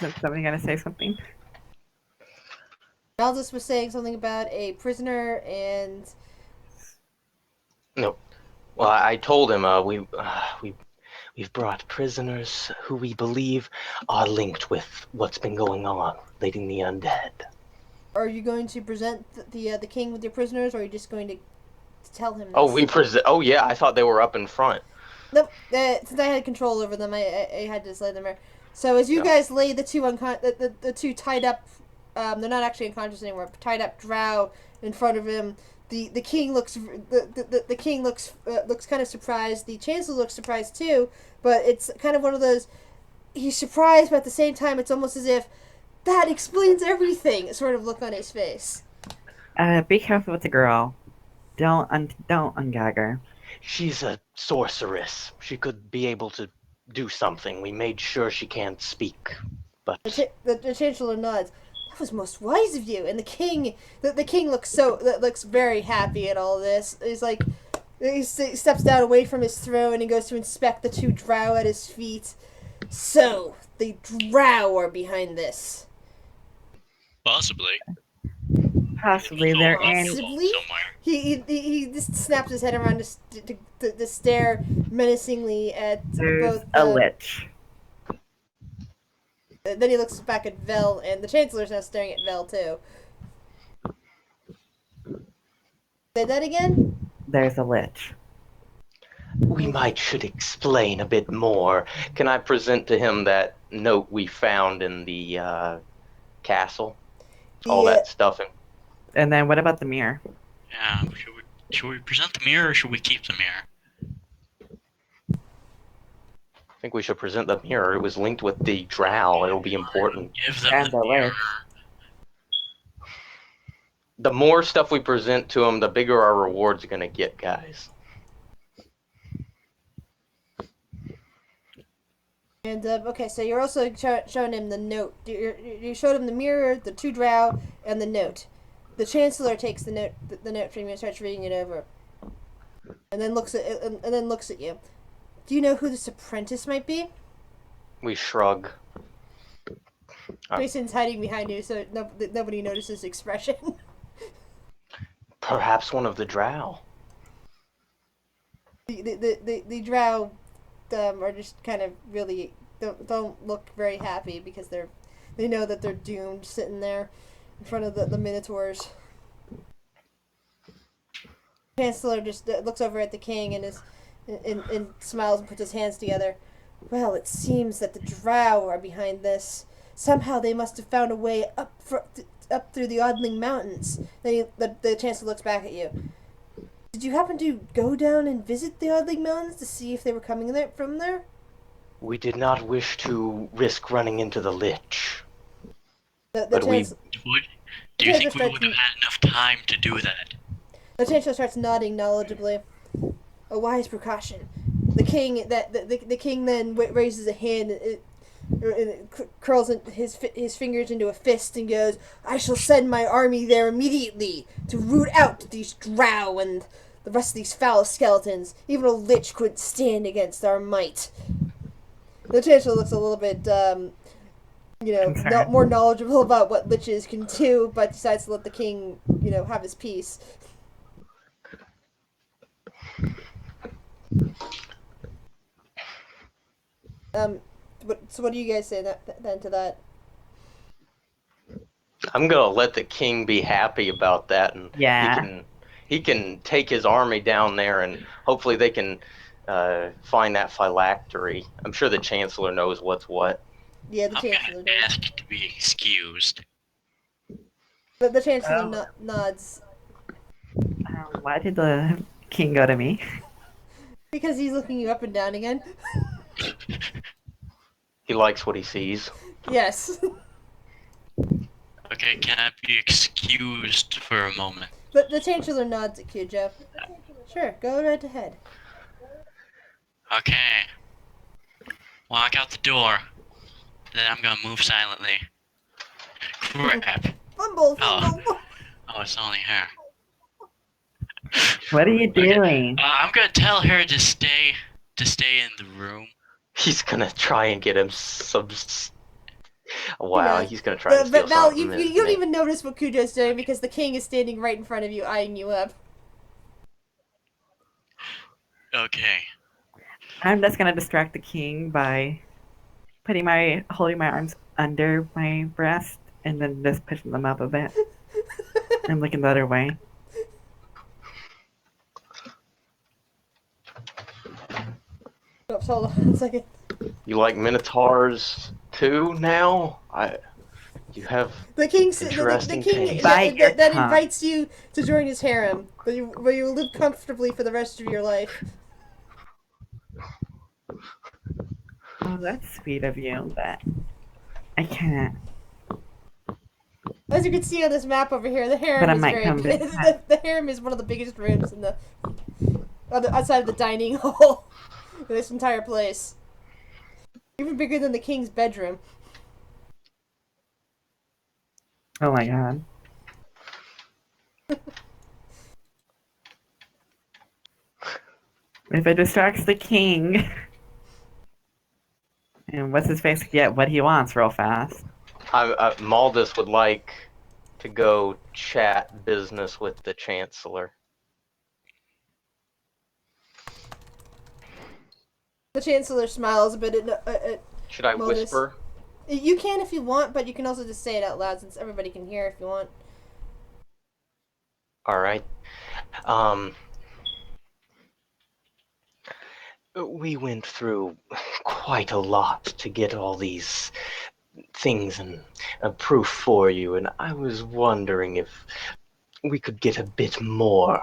Wasn't somebody gonna say something? Aldous was saying something about a prisoner and No. Well, I told him we've brought prisoners who we believe are linked with what's been going on, leading the undead. are you going to present the king with your prisoners, or are you just going to tell him Oh, this? Oh, yeah, I thought they were up in front. Nope. Since I had control over them, I had to just lay them there. So as you No. guys lay the two tied up, they're not actually unconscious anymore. Tied up drow in front of him. The king looks the king looks kind of surprised. The chancellor looks surprised too, but it's kind of one of those. He's surprised, but at the same time, it's almost as if that explains everything. Sort of look on his face. Be careful with the girl. Don't ungag her. She's a sorceress. She could be able to do something. We made sure she can't speak. But The chancellor nods. That was most wise of you. And the king looks very happy at all this. He's like, he steps down away from his throne and he goes to inspect the two drow at his feet. So the drow are behind this. Possibly. Possibly they're in. Possibly. Somewhere. He just snaps his head around to stare menacingly at There's both. a lich. Then he looks back at Vel, and the Chancellor's now staring at Vel too. Say that again? There's a lich. we should explain a bit more. Can I present to him that note we found in the castle? All that stuff. And then what about the mirror? Yeah, should we present the mirror or should we keep the mirror? I think we should present the mirror. It was linked with the drow. It'll be important. Give them And the the mirror. lich. The more stuff we present to them, the bigger our rewards are gonna get, guys. And okay, so you're also showing him the note. You showed him the mirror, the two drow, and the note. The Chancellor takes the note from you and starts reading it over, and then looks at you. Do you know who this apprentice might be? We shrug. Grayson's hiding behind you, so nobody notices his expression. Perhaps one of the drow. The drow are just kind of really don't look very happy because they know that they're doomed sitting there in front of the minotaurs. Chancellor just looks over at the king and smiles and puts his hands together. Well, it seems that the drow are behind this. Somehow they must have found a way up through the Odling Mountains. Then the Chancellor looks back at you. Did you happen to go down and visit the Odling Mountains to see if they were coming from there? We did not wish to risk running into the lich. The But we- Do you think we would have had enough time to do that? The Chancellor starts nodding knowledgeably. A wise precaution. The king then raises a hand and curls his fingers into a fist and goes, "I shall send my army there immediately to root out these drow and the rest of these foul skeletons. Even a lich couldn't stand against our might." The Chancellor looks a little bit, more knowledgeable about what liches can do, but decides to let the king, have his peace. So what do you guys say then to that? I'm gonna let the king be happy about that, and Yeah. he can take his army down there, and hopefully they can find that phylactery. I'm sure the chancellor knows what's what. Yeah, the I'm Chancellor gonna does. ask to be excused. The Chancellor nods. Why did the king go to me? Because he's looking you up and down again. He likes what he sees. Yes. Okay, can I be excused for a moment? The Chancellor nods at Kyujo. Sure, go right ahead. Okay. Walk out the door. Then I'm gonna move silently. Crap. Fumble. Oh, it's only her. What are you doing? I'm gonna tell her to stay in the room. He's gonna try and get him Wow, Yeah. he's gonna try to steal But Val, something. you don't even notice what Cujo's doing because the king is standing right in front of you, eyeing you up. Okay. I'm just gonna distract the king by holding my arms under my breast and then just pushing them up a bit and looking the other way. Oops, hold on a second. You like minotaurs too now? You have The king, interesting taste. Bite your that tongue. invites you to join his harem, where you live comfortably for the rest of your life. Oh, that's sweet of you, but I can't. As you can see on this map over here, the harem But I is might very. come visit. The harem is one of the biggest rooms in the outside of the dining hall in this entire place. Even bigger than the king's bedroom. Oh my god. If it distracts the king, and what's his face get what he wants real fast. Maldus would like to go chat business with the Chancellor. The Chancellor smiles a bit at Should I Maldus. whisper? You can if you want, but you can also just say it out loud since everybody can hear if you want. All right. We went through quite a lot to get all these things and proof for you, and I was wondering if we could get a bit more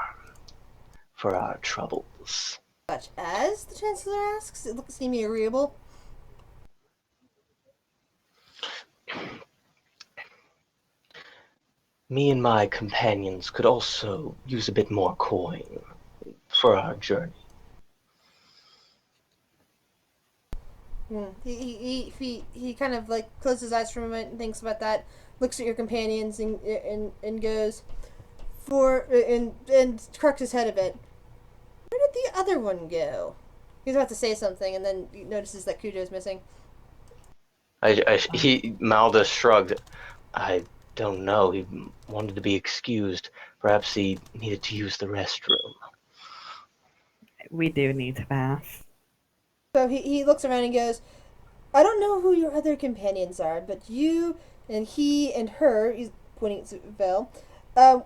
for our troubles. Such as, the Chancellor asks? It looks seeming agreeable. Me and my companions could also use a bit more coin for our journey. He kind of like closes his eyes for a moment and thinks about that, looks at your companions and goes and cracks his head a bit. Where did the other one go? He's about to say something and then he notices that Cujo's missing. Maldus shrugged. I don't know. He wanted to be excused. Perhaps he needed to use the restroom. We do need to pass. So he looks around and goes, I don't know who your other companions are, but you and he and her, he's pointing to Vel,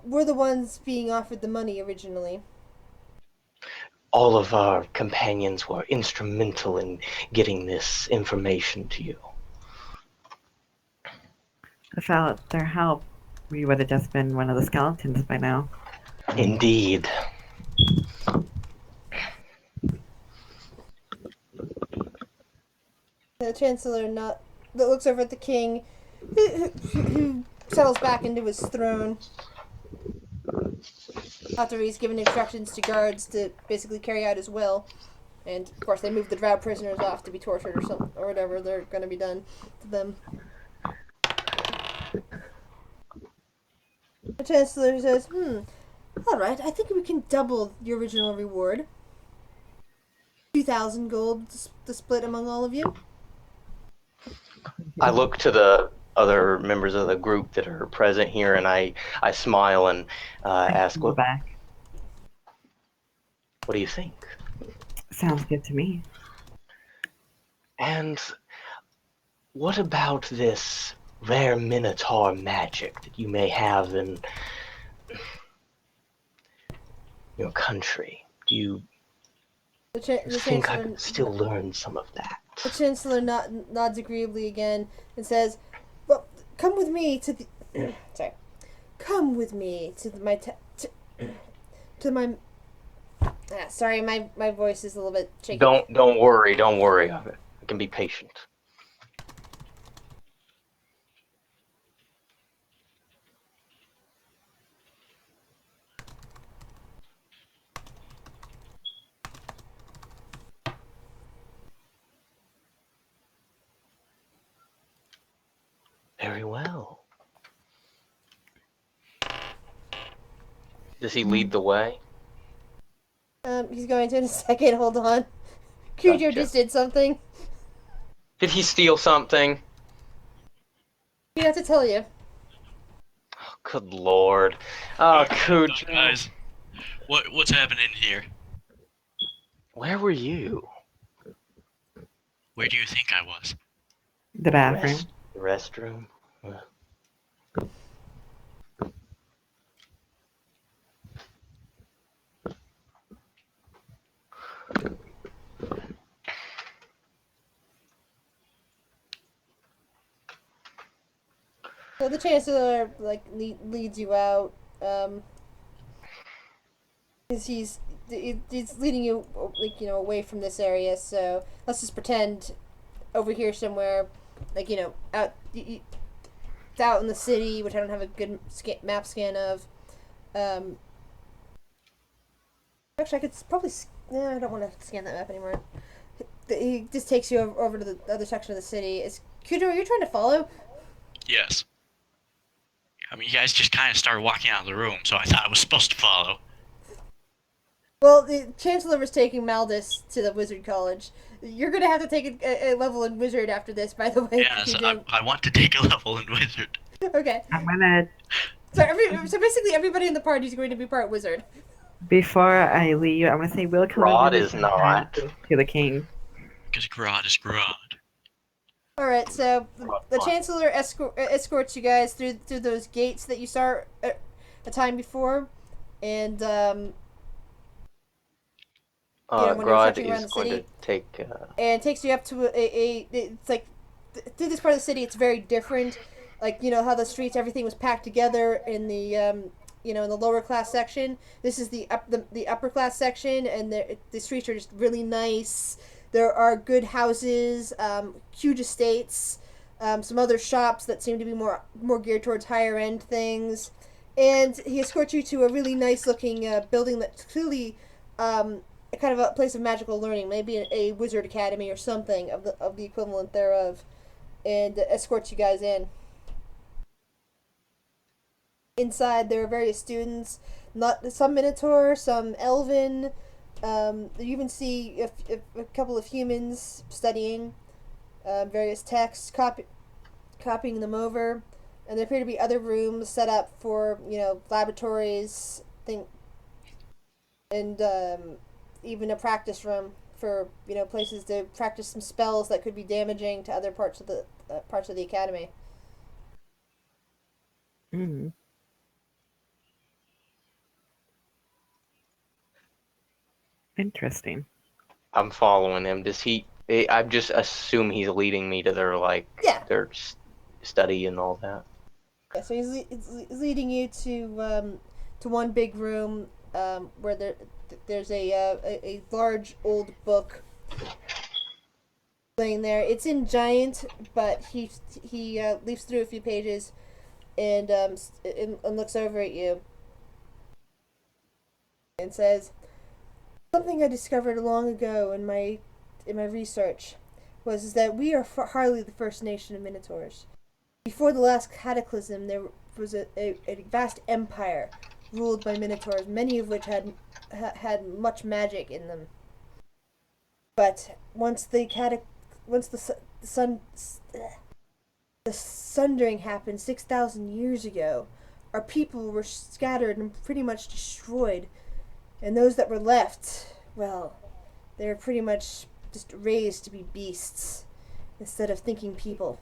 were the ones being offered the money originally. All of our companions were instrumental in getting this information to you. Without their help, we would have just been one of the skeletons by now. Indeed. The Chancellor looks over at the king, who settles back into his throne after he's given instructions to guards to basically carry out his will. And of course, they move the drow prisoners off to be tortured or whatever they're going to be done to them. The Chancellor says, alright, I think we can double the original reward. 2,000 gold to split among all of you. I look to the other members of the group that are present here, and I smile and ask, Go back. what do you think? Sounds good to me. And what about this rare minotaur magic that you may have in your country? Do you The think I Chancellor could still learn some of that? The Chancellor nods agreeably again and says, "Well, come with me to the sorry, come with me to my sorry, my voice is a little bit shaky. Don't worry. I can be patient. Very well. Does he lead the way? He's going to in a second. Hold on. Cujo Gotcha. just did something. Did he steal something? You have to tell you. Good lord. Oh, Alright, hold on, Cujo. guys. What's happening here? Where were you? Where do you think I was? The bathroom. Restroom? So the chancellor leads you out. Because he's leading you away from this area. So let's just pretend over here somewhere, out it's out in the city, which I don't have a good map scan of. Um, Actually, I could probably. I don't want to scan that map anymore. He just takes you over to the other section of the city. Is Cujo, are you trying to follow? Yes. I mean, you guys just kind of started walking out of the room, so I thought I was supposed to follow. Well, the Chancellor was taking Maldus to the Wizard College. You're gonna have to take a level in Wizard after this, by the way. Yes, I want to take a level in Wizard. Okay. I'm gonna, So basically, everybody in the party is going to be part Wizard. before I leave, I'm gonna say we'll come Rod and is not. to the king. Because Grodd is Grodd. All right. So the Chancellor escorts you guys through those gates that you saw a time before, and when you're Grodd searching around is the going city. to take. And takes you up to it's like through this part of the city. It's very different, like how the streets, everything was packed together in the in the lower class section. This is the upper class section, and the streets are just really nice. There are good houses, huge estates, some other shops that seem to be more geared towards higher end things, and he escorts you to a really nice looking building that's clearly kind of a place of magical learning, maybe a wizard academy or something of the equivalent thereof, and escorts you guys in. Inside, there are various students, not some Minotaur, some Elven. You even see a couple of humans studying various texts, copying them over, and there appear to be other rooms set up for laboratories, and even a practice room for places to practice some spells that could be damaging to other parts of the academy. Mm. Interesting. I'm following him. Does he? I just assume he's leading me to their Yeah. their study and all that. Yeah, so he's leading you to one big room where there's a large old book laying there. It's in giant, but he leafs through a few pages and looks over at you and says, "Something I discovered long ago in my research was that we are hardly the first nation of Minotaurs. Before the last cataclysm, there was a vast empire ruled by Minotaurs, many of which had much magic in them. But once the sundering happened 6,000 years ago, our people were scattered and pretty much destroyed, and those that were left, well, they were pretty much just raised to be beasts instead of thinking people.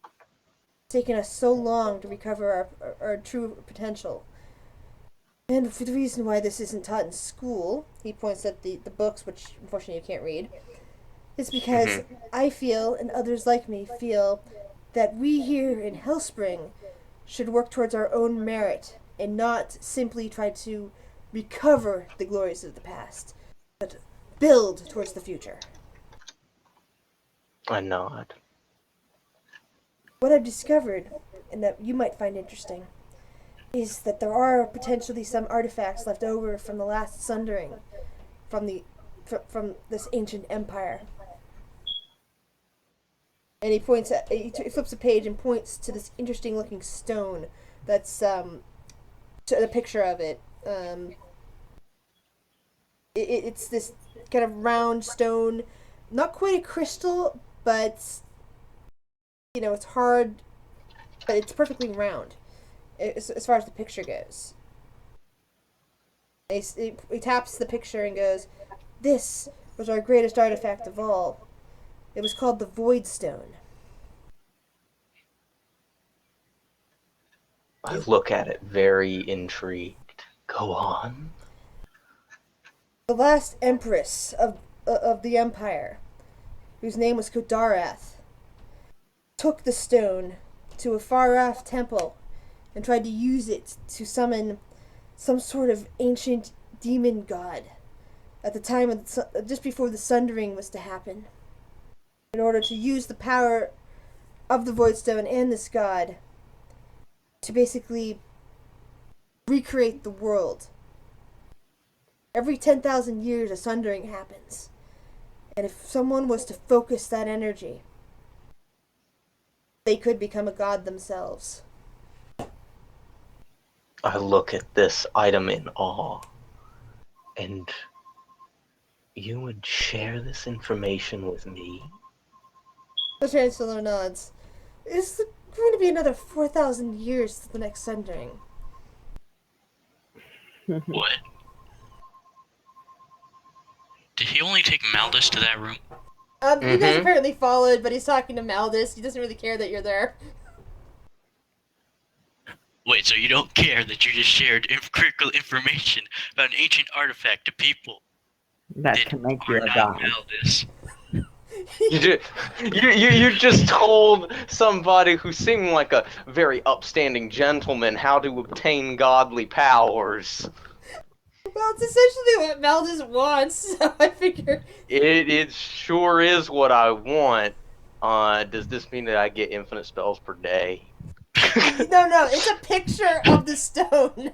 It's taken us so long to recover our true potential. And for the reason why this isn't taught in school," he points at the books, which unfortunately you can't read, "is because I feel, and others like me feel, that we here in Hellspring should work towards our own merit and not simply try to recover the glories of the past, but build towards the future." I nod. What I've discovered, and that you might find interesting, is that there are potentially some artifacts left over from the last sundering, from this ancient empire. And he flips a page and points to this interesting looking stone that's to the picture of it. It's this kind of round stone, not quite a crystal, but it's hard but it's perfectly round as far as the picture goes. He taps the picture and goes, "This was our greatest artifact of all. It was called the Void Stone." I look at it very intrigued. Go on. The last empress of the Empire, whose name was Kodarath, took the stone to a far-off temple and tried to use it to summon some sort of ancient demon god at the time of just before the Sundering was to happen, in order to use the power of the Void Stone and this god to basically recreate the world. Every 10,000 years a Sundering happens, and if someone was to focus that energy, they could become a god themselves. I look at this item in awe. And you would share this information with me? The Chancellor nods. It's going to be another 4,000 years to the next Sundering. What? Did he only take Maldus to that room? You guys apparently followed, but he's talking to Maldus. He doesn't really care that you're there. Wait, so you don't care that you just shared critical information about an ancient artifact to people That that can make you are a not god. Maldus? You just told somebody who seemed like a very upstanding gentleman how to obtain godly powers. Well, it's essentially what Maldus wants, so I figure... It sure is what I want. Does this mean that I get infinite spells per day? No, it's a picture of the stone.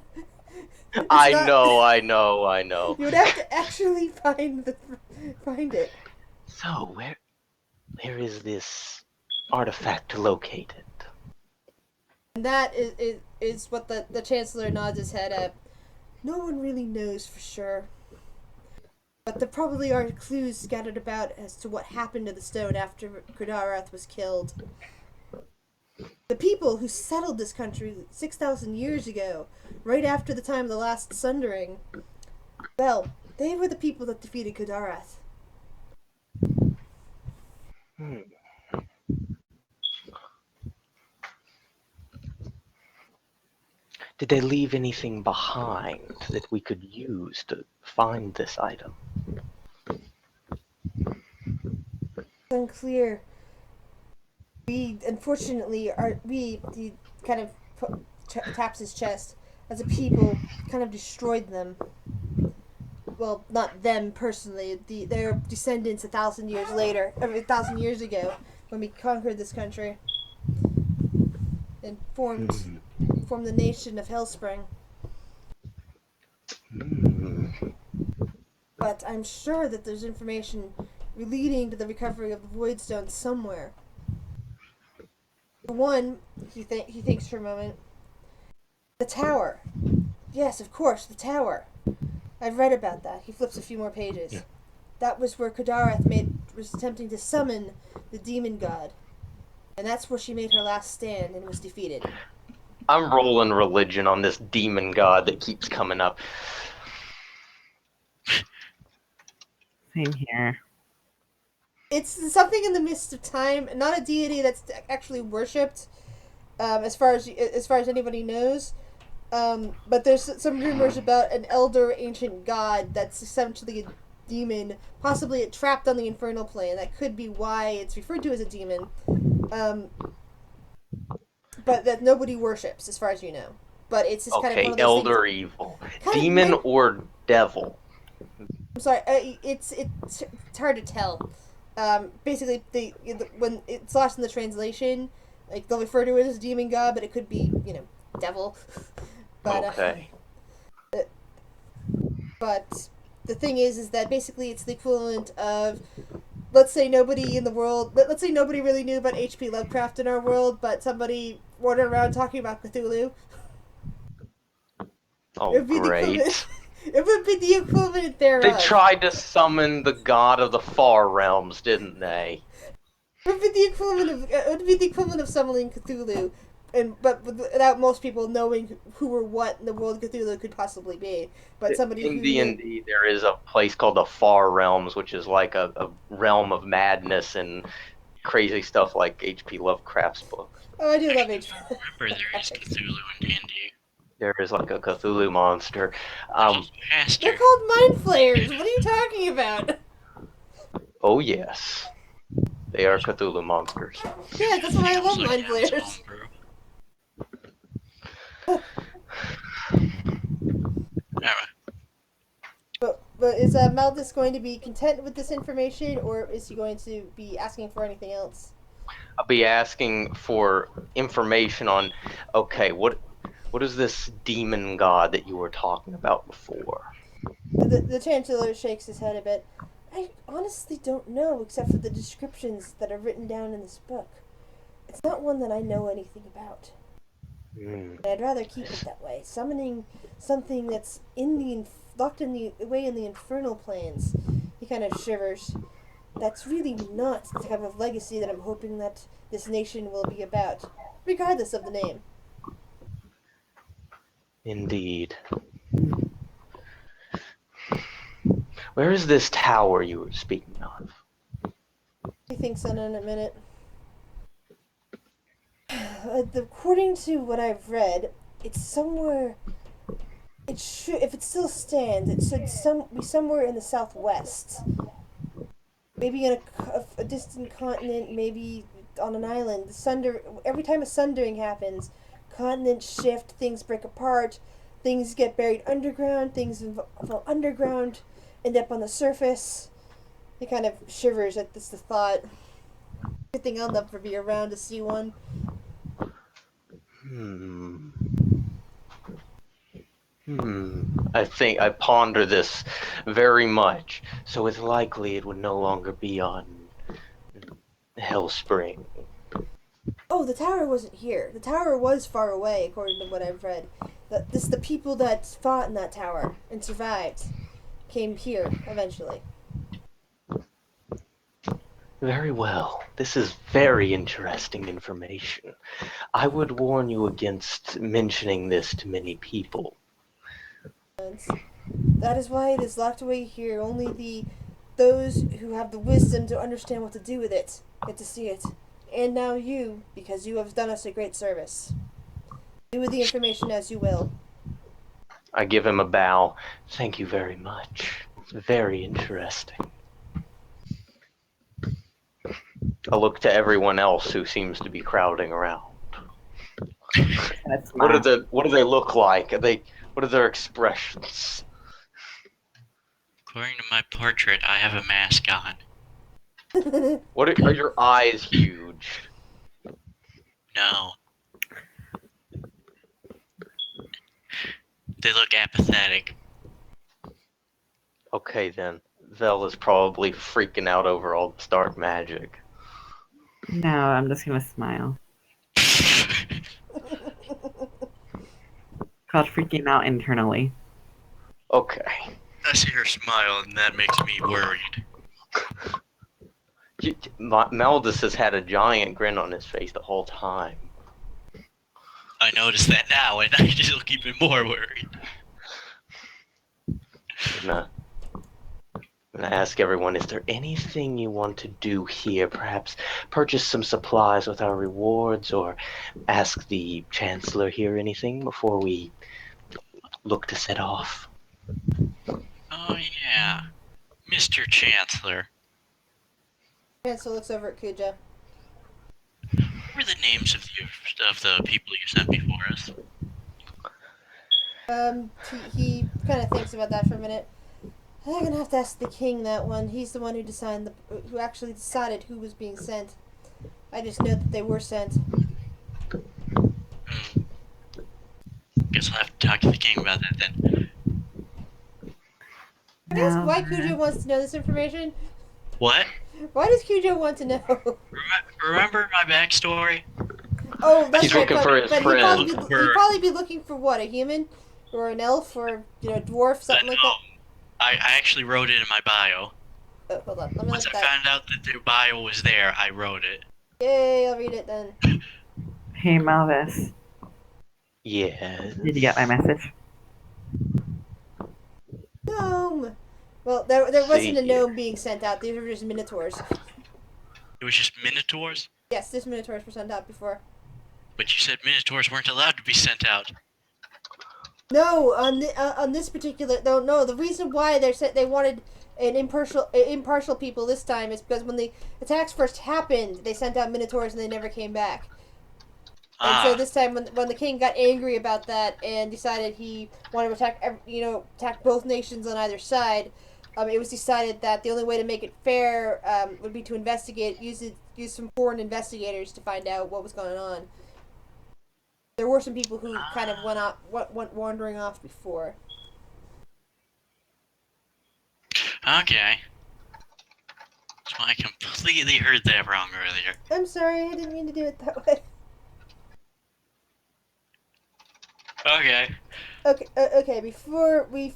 I not- know. You would have to actually find it. So, where is this artifact located? And that is what the Chancellor nods his head at. No one really knows for sure. But there probably are clues scattered about as to what happened to the stone after Kodarath was killed. The people who settled this country 6,000 years ago, right after the time of the last Sundering, well, they were the people that defeated Kodarath. Did they leave anything behind that we could use to find this item? It's unclear. We, unfortunately, he kind of taps his chest, as a people, kind of destroyed them. Well, not them personally, their descendants 1,000 years later, 1,000 years ago, when we conquered this country. And formed the nation of Hellspring. But I'm sure that there's information leading to the recovery of the Void Stone somewhere. For one, he thinks for a moment. The tower. Yes, of course, the tower. I've read about that. He flips a few more pages. Yeah. That was where Kodarath was attempting to summon the demon god. And that's where she made her last stand and was defeated. I'm rolling religion on this demon god that keeps coming up. Same here. It's something in the midst of time, not a deity that's actually worshipped, as far as anybody knows. But there's some rumors about an elder ancient god that's essentially a demon, possibly trapped on the infernal plane. That could be why it's referred to as a demon. But that nobody worships, as far as you know. But it's just kind of one of those elder things. evil. Kind of Demon like- or devil? I'm sorry, it's hard to tell. Basically, when it's lost in the translation, like they'll refer to it as demon god, but it could be, devil. But, Okay. But the thing is that basically it's the equivalent of, let's say nobody really knew about H.P. Lovecraft in our world, but somebody wandered around talking about Cthulhu. Oh, It'd be the great. equivalent- It would be the equivalent thereof. They tried to summon the god of the far realms, didn't they? It would be the equivalent of summoning Cthulhu, but without most people knowing who or what the world Cthulhu could possibly be. But somebody In who knew. D&D, there is a place called the Far Realms, which is like a realm of madness and crazy stuff like H.P. Lovecraft's books. Oh, I do love H. Remember, there is Cthulhu in D&D. There is like a Cthulhu monster. There's also a They're Master. called mind flayers. What are you talking about? Oh yes, they are Cthulhu monsters. Yeah, that's why I love Also mind counts flayers. homebrew. Alright. But is Maldus going to be content with this information, or is he going to be asking for anything else? I'll be asking for information on, okay, what is this demon god that you were talking about before? The Chancellor shakes his head a bit. I honestly don't know, except for the descriptions that are written down in this book. It's not one that I know anything about. Hmm. And I'd rather keep it that way. Summoning something that's locked in the away in the infernal planes. He kind of shivers. That's really not the type of legacy that I'm hoping that this nation will be about, regardless of the name. Indeed. Where is this tower you were speaking of? He thinks on it in a minute. According to what I've read, it's somewhere. It should, if it still stands, it should be somewhere in the southwest. Maybe in a distant continent, maybe on an island. Every time a sundering happens, continents shift, things break apart, things get buried underground, things fall underground, end up on the surface. He kind of shivers at the thought. Good thing I'll never be around to see one. I think I ponder this very much, so it's likely it would no longer be on Hellspring. Oh, the tower wasn't here. The tower was far away, according to what I've read. The people that fought in that tower and survived came here eventually. Very well. This is very interesting information. I would warn you against mentioning this to many people. That is why it is locked away here. Only those who have the wisdom to understand what to do with it get to see it. And now you, because you have done us a great service. Do with the information as you will. I give him a bow. Thank you very much. It's very interesting. I look to everyone else who seems to be crowding around. That's What do they look like? What are their expressions? According to my portrait, I have a mask on. Are your eyes huge? No. They look apathetic. Okay then. Vel is probably freaking out over all this dark magic. No, I'm just gonna smile. Called freaking out internally. Okay. I see her smile, and that makes me worried. Maldus has had a giant grin on his face the whole time. I noticed that now, and I just look even more worried. I'm gonna ask everyone, is there anything you want to do here? Perhaps purchase some supplies with our rewards, or ask the Chancellor here anything before we look to set off? Oh yeah, Mr. Chancellor. Chancellor looks over at Kuja. What were the names of the people you sent before us? He kind of thinks about that for a minute. I'm gonna have to ask the king that one. He's the one who actually decided who was being sent. I just know that they were sent. Guess I'll have to talk to the king about that then. Can I ask why Cujo wants to know this information? What? Why does Cujo want to know? Remember my backstory? Oh, that's He's right. looking for his But friend. he'd probably be looking for what? A human, or an elf, or a dwarf, something like that. I actually wrote it in my bio. Oh, hold on. Let me Once look I that. found out that the bio was there, I wrote it. Yay! I'll read it then. Hey Malvis, Yes. did you get my message? Gnome. Well, there wasn't a See here. gnome being sent out. These were just minotaurs. It was just minotaurs? Yes, this minotaurs were sent out before. But you said minotaurs weren't allowed to be sent out. No, on this particular no. The reason why they wanted an impartial people this time is because when the attacks first happened, they sent out minotaurs and they never came back. And so Ah, this time, when the king got angry about that and decided he wanted to attack both nations on either side, it was decided that the only way to make it fair would be to use some foreign investigators to find out what was going on. There were some people who kind of went wandering off before. okay. So I completely heard that wrong earlier. I'm sorry, I didn't mean to do it that way. Okay. Okay. Before we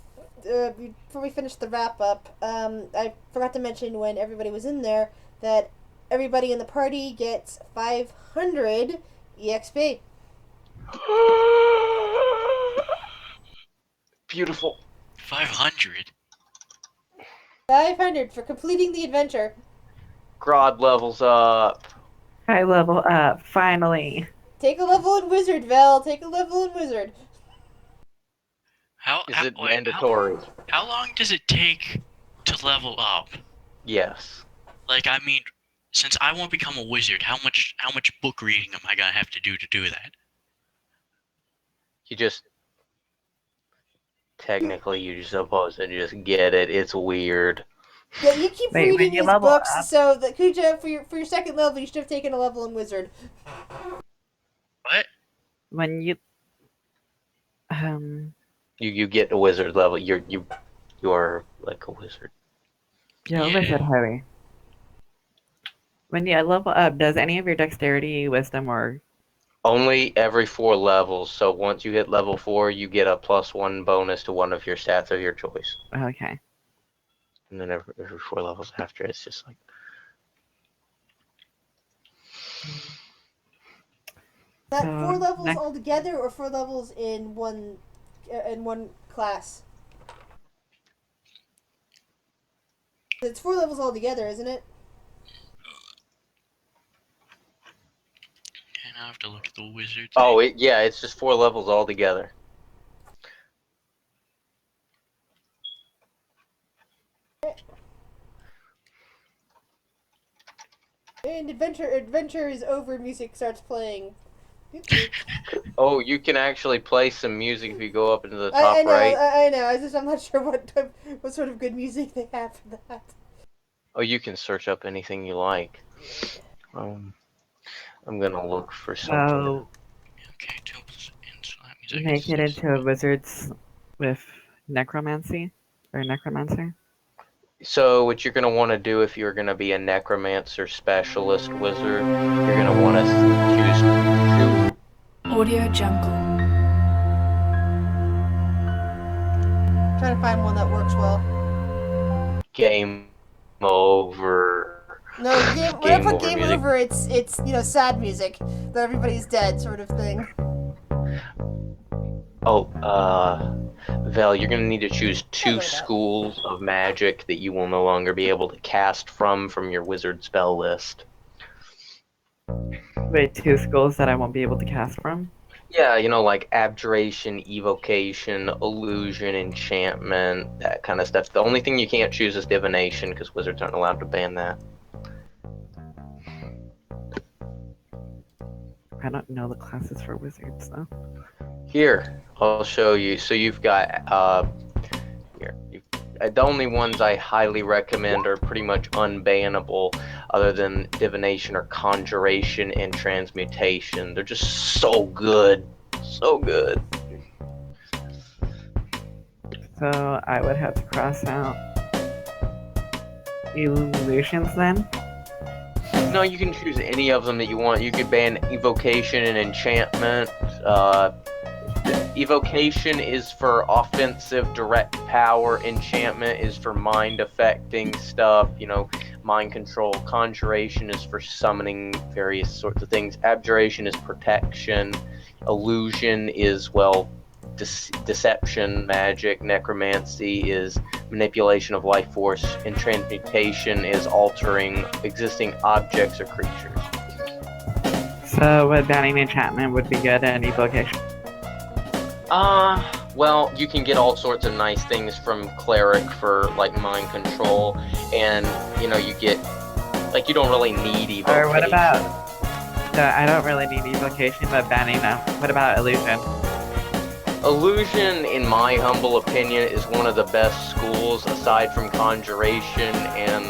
finish the wrap up, I forgot to mention when everybody was in there that everybody in the party gets 500 EXP. Beautiful. 500? 500 for completing the adventure. Grodd levels up. I level up, finally. Take a level in Wizard, Val. Take a level in Wizard. Is it mandatory? How long does it take to level up? Yes. Like, I mean, since I won't become a wizard, how much book reading am I gonna have to do that? You just technically you're supposed to just get it. It's weird. Yeah, you keep Wait, when reading you these level books. up- So, Kuja, for your second level, you should have taken a level in Wizard. What? When you You get a wizard level. You're like a wizard. yo, Yeah. listen, Harry. When you level up, does any of your dexterity, wisdom, or Only every 4 levels. So once you hit level 4, you get a +1 bonus to one of your stats of your choice. okay? And then every 4 levels after, it's just like That So, 4 levels next- altogether, or 4 levels in one class? It's 4 levels altogether, isn't it? And I have to look at the wizard. oh, yeah, it's just 4 levels altogether. And adventure is over. Music starts playing. Oh, you can actually play some music if you go up into the top I know, right. I know. I'm not sure what sort of good music they have for that. Oh, you can search up anything you like. I'm gonna look for something. So Okay, tools and slap music. make it into a wizard's with necromancy or necromancer. So what you're gonna want to do if you're gonna be a necromancer specialist wizard, you're gonna want to choose Audio Jungle. Trying to find one that works well. game over. No, when I put game music. over, it's sad music that everybody's dead sort of thing. Oh, Vel, you're gonna need to choose Don't 2 worry about it. schools of magic that you will no longer be able to cast from your wizard spell list. Wait, 2 schools that I won't be able to cast from. Yeah, like abjuration, evocation, illusion, enchantment, that kind of stuff. The only thing you can't choose is divination, because wizards aren't allowed to ban that. I don't know the classes for wizards though. Here, I'll show you. So you've got, the only ones I highly recommend are pretty much unbannable, other than divination or conjuration and transmutation. They're just so good. So good. So I would have to cross out illusions then. No, you can choose any of them that you want. You could ban evocation and enchantment. Evocation is for offensive direct power. Enchantment is for mind affecting stuff, mind control. Conjuration is for summoning various sorts of things. Abjuration is protection. Illusion is, well, deception, magic. Necromancy is manipulation of life force. And transmutation is altering existing objects or creatures. So would banning enchantment would be good and evocation? Well, you can get all sorts of nice things from cleric for like mind control, and you know, you get like, you don't really need evocation. Or what about? So I don't really need evocation, but banning them. What about illusion? Illusion, in my humble opinion, is one of the best schools aside from conjuration and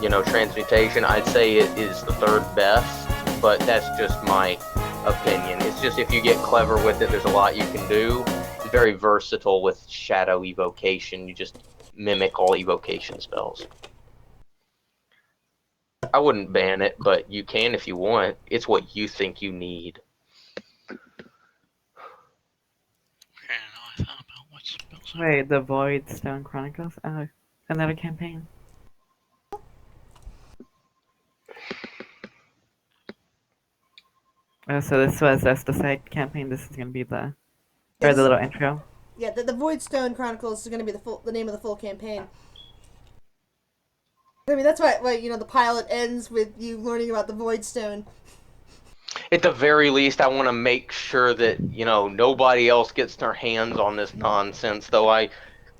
you know, transmutation. I'd say it is the third best, but that's just my opinion. It's just, if you get clever with it, there's a lot you can do. It's very versatile with shadow evocation. You just mimic all evocation spells. I wouldn't ban it, but you can if you want. It's what you think you need. Okay, now I thought about what spells. Wait, the Void Stone Chronicles? Oh, another campaign. Oh, so this was just the side campaign. This is gonna be the or the little intro. Yeah, the Voidstone Chronicles is going to be the name of the full campaign. I mean, that's why you know, the pilot ends with you learning about the Voidstone. At the very least, I want to make sure that, you know, nobody else gets their hands on this nonsense, though I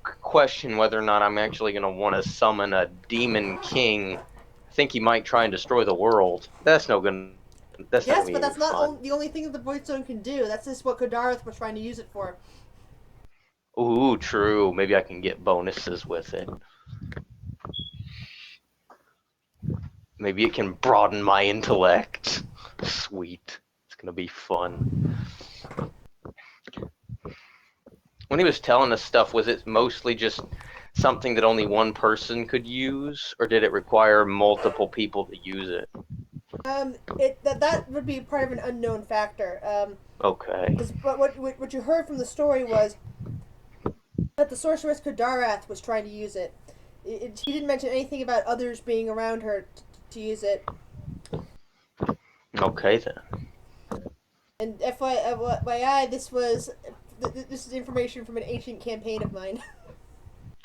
question whether or not I'm actually going to want to summon a demon king. I think he might try and destroy the world. That's no good. That's not Yes, gonna but be that's not fun. the only thing that the Voidstone can do. That's just what Kodarath was trying to use it for. Ooh, true. Maybe I can get bonuses with it. Maybe it can broaden my intellect. Sweet. It's gonna be fun. When he was telling us stuff, was it mostly just something that only one person could use, or did it require multiple people to use it? That would be part of an unknown factor. Okay. But what you heard from the story was that the sorceress Kodarath was trying to use it. He didn't mention anything about others being around her to use it. Okay then. And FYI, this is information from an ancient campaign of mine.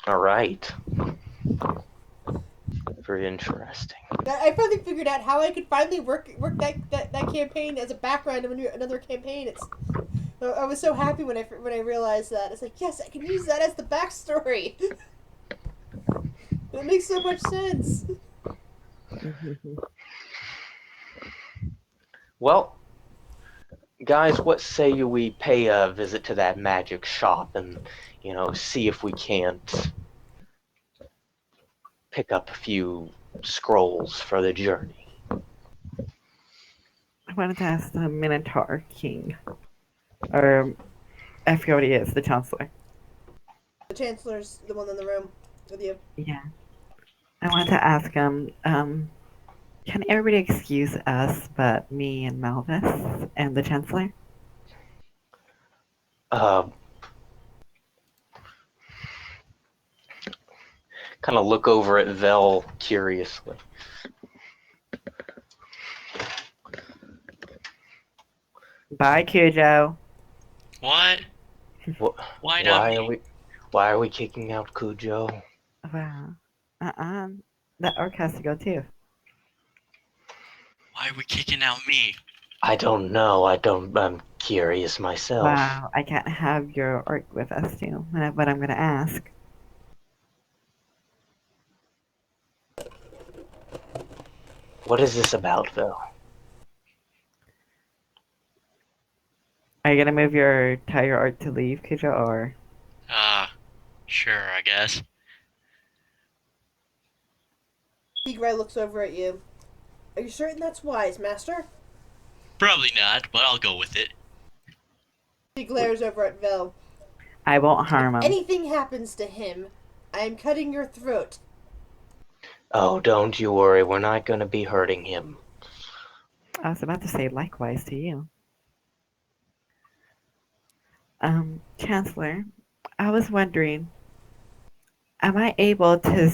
All right. Very interesting. I finally figured out how I could finally work that campaign as a background of another campaign. I was so happy when I realized that. It's like, yes, I can use that as the backstory. It makes so much sense. Well, guys, what say we pay a visit to that magic shop and, you know, see if we can't pick up a few scrolls for the journey. I wanted to ask the Minotaur King, or I forget what he is, the Chancellor. The Chancellor's the one in the room with you. Yeah. I wanted to ask him, can everybody excuse us but me and Malvis and the Chancellor? Kind of look over at Vel curiously. Bye, Cujo. What? What? Why not me? Why are we kicking out Cujo? Wow. That orc has to go too. Why are we kicking out me? I don't know. I'm curious myself. Wow, I can't have your orc with us too, but I'm gonna ask. What is this about, Vel? Are you gonna tell your orc to leave, Cujo, or? Sure, I guess. Tigray looks over at you. Are you certain that's wise, Master? Probably not, but I'll go with it. He glares over at Vel. I won't harm him. If anything happens to him, I am cutting your throat. Oh, don't you worry. We're not going to be hurting him. I was about to say likewise to you. Chancellor, I was wondering, am I able to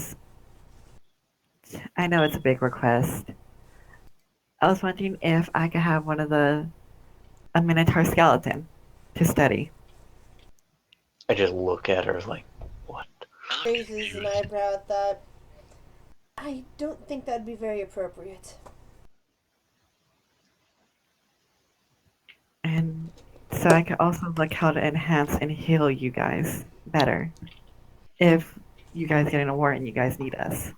I know it's a big request. I was wondering if I could have a Minotaur skeleton to study. I just look at her like, what? I look Raises an confused. eyebrow at that. I don't think that'd be very appropriate. And so I could also look how to enhance and heal you guys better. If you guys get in a war and you guys need us.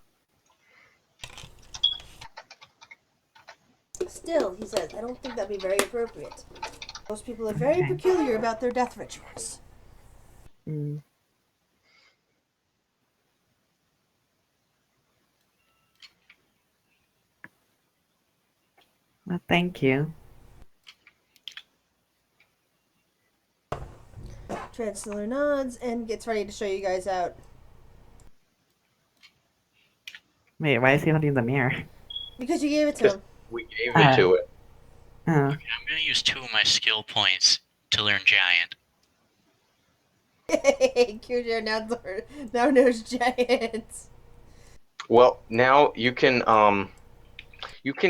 Still, he says, I don't think that'd be very appropriate. Most people are very Okay. peculiar about their death rituals. Mm. Well, thank you. Chancellor nods and gets ready to show you guys out. Wait, why is he holding the mirror? Because you gave it to Just him. we gave it to it. Oh, Okay, I'm gonna use 2 of my skill points to learn Giant. Cujo now knows giants. Well, now you can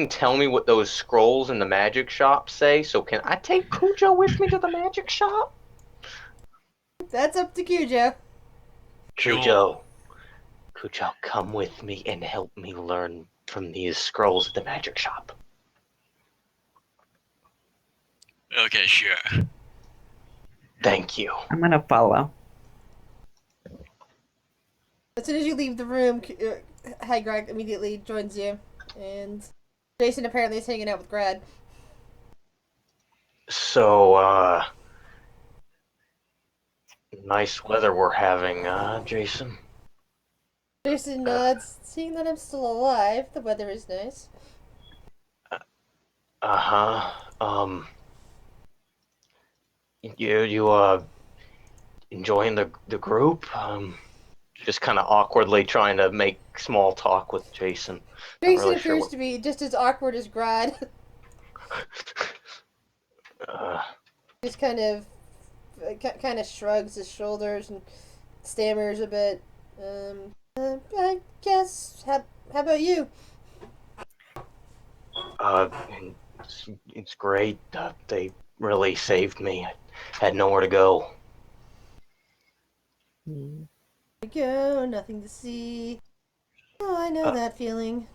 tell me what those scrolls in the magic shop say. So can I take Cujo with me to the magic shop? That's up to Cujo. Cujo, come with me and help me learn from these scrolls at the magic shop. Okay, sure. Thank you. I'm gonna follow. As soon as you leave the room, Greg immediately joins you. And Jason apparently is hanging out with Grad. So, nice weather we're having, Jason. Jason nods, seeing that I'm still alive. The weather is nice. Uh-huh. You enjoying the group? Just kind of awkwardly trying to make small talk with Jason. Not Jason really sure appears what. to be just as awkward as Grad. Uh, Just kind of shrugs his shoulders and stammers a bit. I guess. How about you? and it's great. They really saved me. I had nowhere to go. Hmm. There we go. Nothing to see. Oh, I know Uh, that feeling.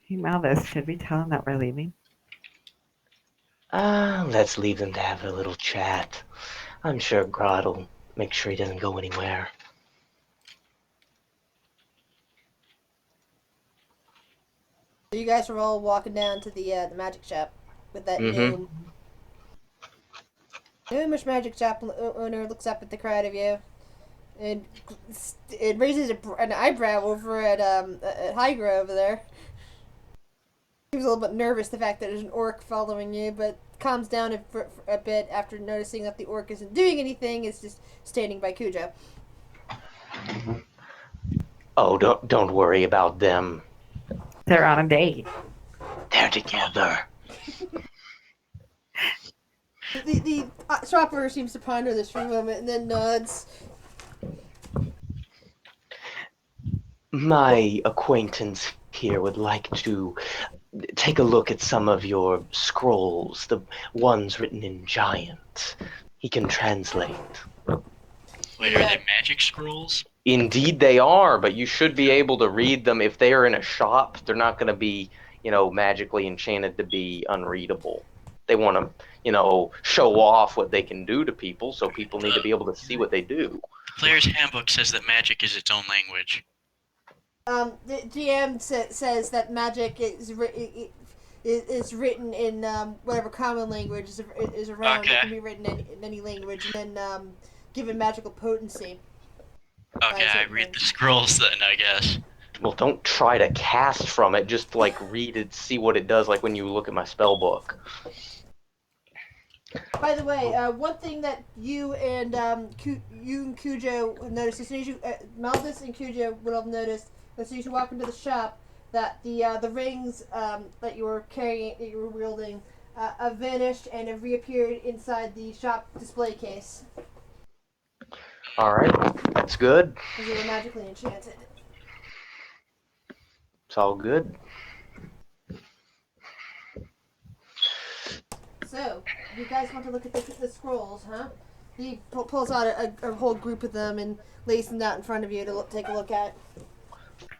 Hey, Malvis, should we tell him that we're leaving? Let's leave them to have a little chat. I'm sure Grodd will make sure he doesn't go anywhere. So you guys were all walking down to the magic shop with that Mm-hmm. gnome. Gnomish magic shop owner looks up at the crowd of you, and it raises an eyebrow over at Hydra over there. He was a little bit nervous the fact that there's an orc following you, but calms down for a bit after noticing that the orc isn't doing anything. It's just standing by Cujo. Oh, don't worry about them. They're on a date. They're together. The shopper seems to ponder this for a moment and then nods. My acquaintance here would like to take a look at some of your scrolls, the ones written in Giant. He can translate. Wait, are they magic scrolls? Indeed, they are, but you should be able to read them. If they are in a shop, they're not going to be, magically enchanted to be unreadable. They want to, show off what they can do to people, so people need to be able to see what they do. The player's handbook says that magic is its own language. The GM says that magic is written in whatever common language is around. Okay. It can be written in any language, and then given magical potency. Okay, I read the scrolls then, I guess. Well, don't try to cast from it. Just read it, see what it does. Like when you look at my spell book. By the way, one thing that you and Cujo noticed as soon as you Maldus and Cujo would have noticed as soon as you walk into the shop that the rings that you were carrying, that you were wielding, have vanished and have reappeared inside the shop display case. All right, that's good. Because they were magically enchanted. It's all good. So, you guys want to look at the scrolls, huh? He pulls out a whole group of them and lays them out in front of you to take a look at.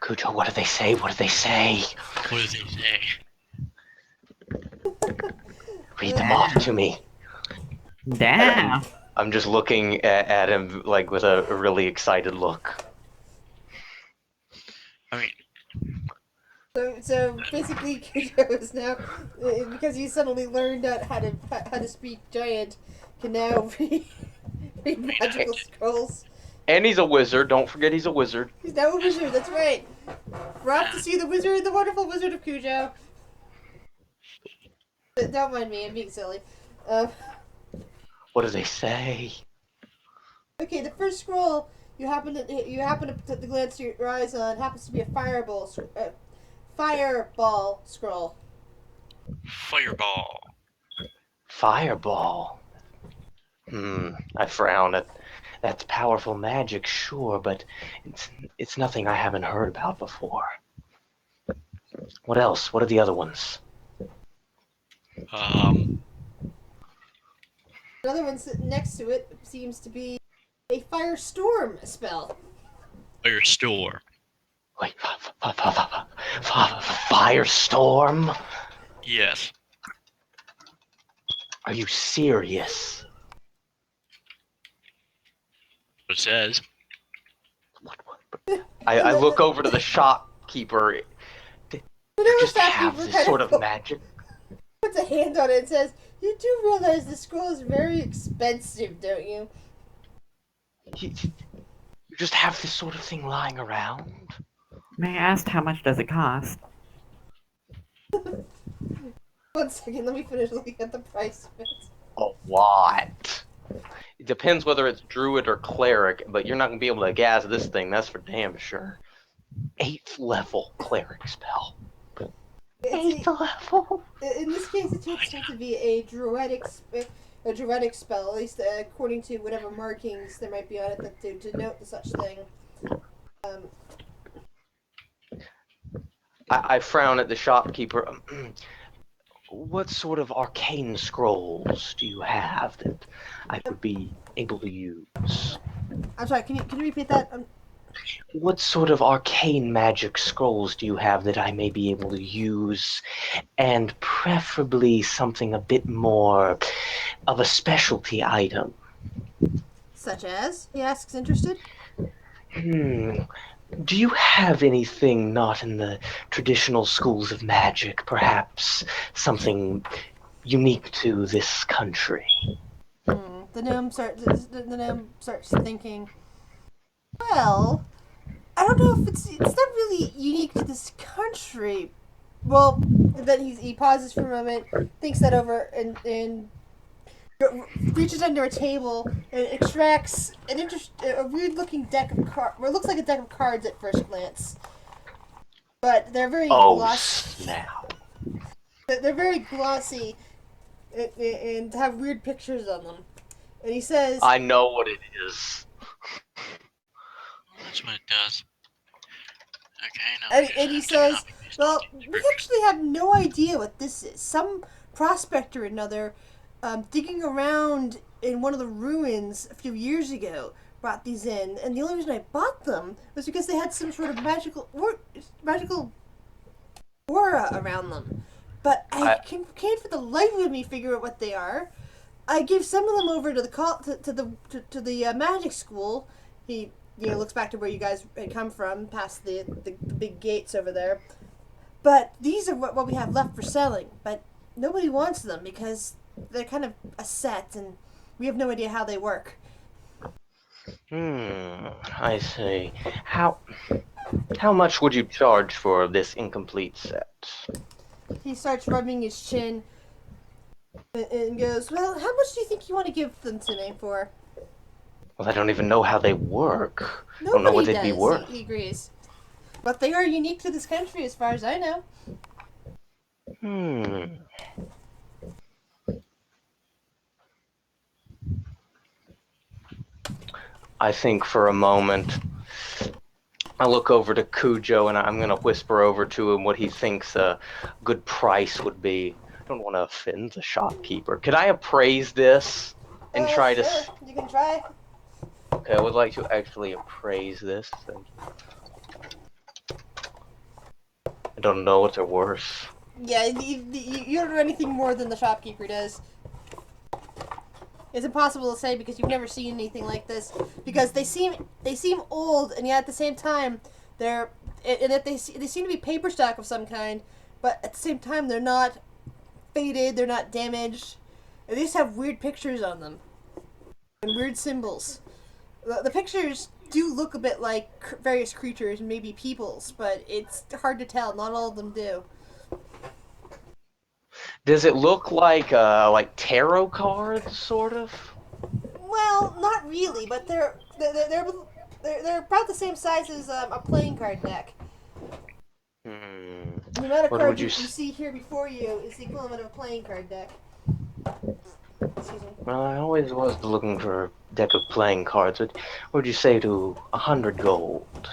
Cujo, what do they say? What do they say? What does he say? Read them off to me. Damn. I'm just looking at him like with a really excited look. I mean, So basically, Kujo is now, because you suddenly learned out how to speak giant, can now read magical scrolls. And he's a wizard. Don't forget he's a wizard. He's now a wizard. That's right. We're off to see the wizard, the wonderful Wizard of Kujo. Don't mind me. I'm being silly. What do they say? Okay, the first scroll you happen to glance your eyes on happens to be a fireball scroll. fireball. Fireball. I frown at that's powerful magic, sure, but it's nothing I haven't heard about before. What else? What are the other ones? Another one next to it seems to be a firestorm spell. Firestorm. Wait, firestorm? Yes. Are you serious? It says. I look over to the shopkeeper. Do you just have this sort of magic? Puts a hand on it and says, "You do realize the scroll is very expensive, don't you?" You just have this sort of thing lying around? May I ask how much does it cost? 1 second, let me finish looking at the price of it. A lot. It depends whether it's druid or cleric, but you're not going to be able to gas this thing, that's for damn sure. 8th level cleric spell. 8th level? In this case, it turns out to be a druidic spell, at least according to whatever markings there might be on it that to denote such thing. I frown at the shopkeeper. What sort of arcane scrolls do you have that I would be able to use? I'm sorry, can you repeat that? What sort of arcane magic scrolls do you have that I may be able to use, and preferably something a bit more of a specialty item? Such as? He asks, interested. Do you have anything not in the traditional schools of magic, perhaps something unique to this country? The gnome starts thinking, well, I don't know if it's not really unique to this country. Well, then he pauses for a moment, thinks that over, and reaches under a table and extracts a weird-looking deck of cards. Well, it looks like a deck of cards at first glance, but they're very glossy. Snap. They're very glossy and have weird pictures on them. And he says, I know what it is. That's what it does. Okay, no. and he says, well, we actually have no idea what this is. Some prospect or another digging around in one of the ruins a few years ago brought these in, and the only reason I bought them was because they had some sort of magical aura around them. But I can't for the life of me figure out what they are. I gave some of them over to the magic school. He looks back to where you guys had come from, past the big gates over there. But these are what we have left for selling. But nobody wants them because they're kind of a set, and we have no idea how they work. I see. How much would you charge for this incomplete set? He starts rubbing his chin and goes, well, how much do you think you want to give them to me for? Well, I don't even know how they work. I Nobody don't know what they'd does, be worth. he agrees. But they are unique to this country as far as I know. I think for a moment. I look over to Cujo and I'm gonna whisper over to him what he thinks a good price would be. I don't want to offend the shopkeeper. Could I appraise this and try to? Sure, you can try. Okay, I would like to actually appraise this. Thank you. I don't know what they're worth. Yeah, you don't know anything more than the shopkeeper does. It's impossible to say because you've never seen anything like this. Because they seem old, and yet at the same time they're they seem to be paper stock of some kind, but at the same time they're not faded, they're not damaged. And they just have weird pictures on them and weird symbols. The pictures do look a bit like various creatures, maybe peoples, but it's hard to tell. Not all of them do. Does it look like tarot cards, sort of? Well, not really, but they're about the same size as a playing card deck. Hmm. The amount of What cards would you you see here before you is the equivalent of a playing card deck. Excuse me. Well, I always was looking for a deck of playing cards. What would you say to 100 gold?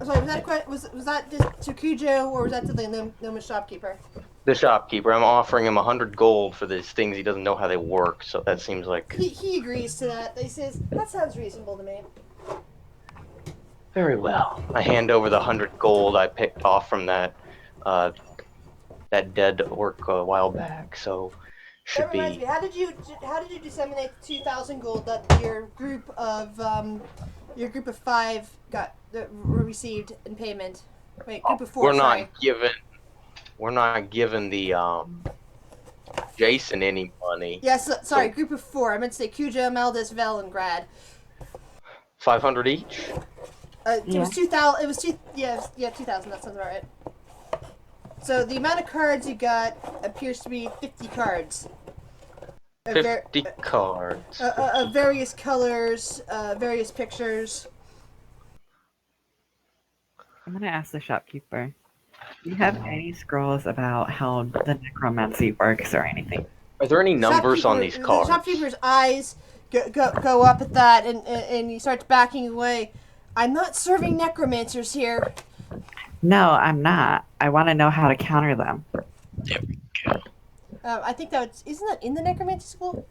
Sorry, was that just to Cujo or was that to the gnomish shopkeeper? The shopkeeper. I'm offering him 100 gold for these things. He doesn't know how they work, so that seems like He agrees to that. He says that sounds reasonable to me. very well. I hand over the 100 gold I picked off from that dead orc a while back. So should That reminds be. me. How did you disseminate the 2,000 gold that your group of 5 were received in payment? Wait, group of 4. We're not giving the Jason any money. Yes, sorry, So- group of 4. I meant to say Cujo, Maldus, Vel, and Grad. 500 each. It Yeah. was 2,000. It was 2,000. That sounds about right. So the amount of cards you got appears to be 50 cards. 50 cards. Of various colors, various pictures. I'm gonna ask the shopkeeper. Do you have any scrolls about how the necromancy works or anything? Are there any numbers on these cards? The shopkeeper's eyes go up at that, and he starts backing away. I'm not serving necromancers here. No, I'm not. I want to know how to counter them. There we go. I think isn't that in the necromancy school?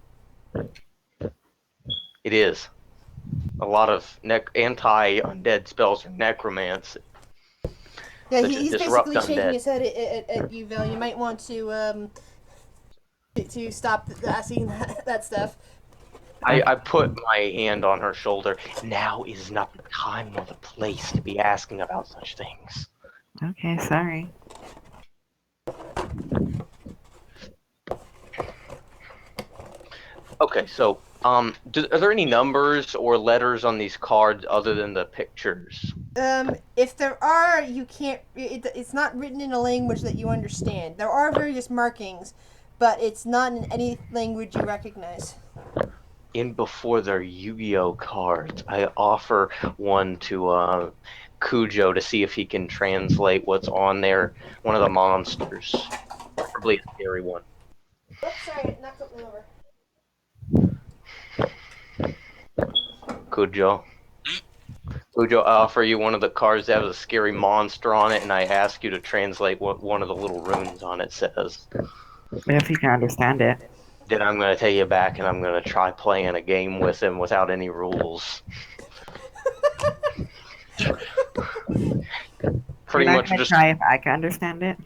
It is. A lot of anti-undead spells are necromancy. Yeah, Such as he's disrupt basically shaking undead. his head at you, Vel. You might want to stop asking that stuff. I put my hand on her shoulder. Now is not the time nor the place to be asking about such things. Okay, sorry. Okay, so are there any numbers or letters on these cards other than the pictures? If there are, you can't. It's not written in a language that you understand. There are various markings, but it's not in any language you recognize. In before their Yu-Gi-Oh cards, I offer one to Cujo to see if he can translate what's on there. One of the monsters, probably a scary one. Oops, sorry, I knocked something over. Cujo, I offer you one of the cards that has a scary monster on it, and I ask you to translate what one of the little runes on it says. If you can understand it. Then I'm going to take you back, and I'm going to try playing a game with him without any rules. Pretty You're not much gonna just try if I can understand it.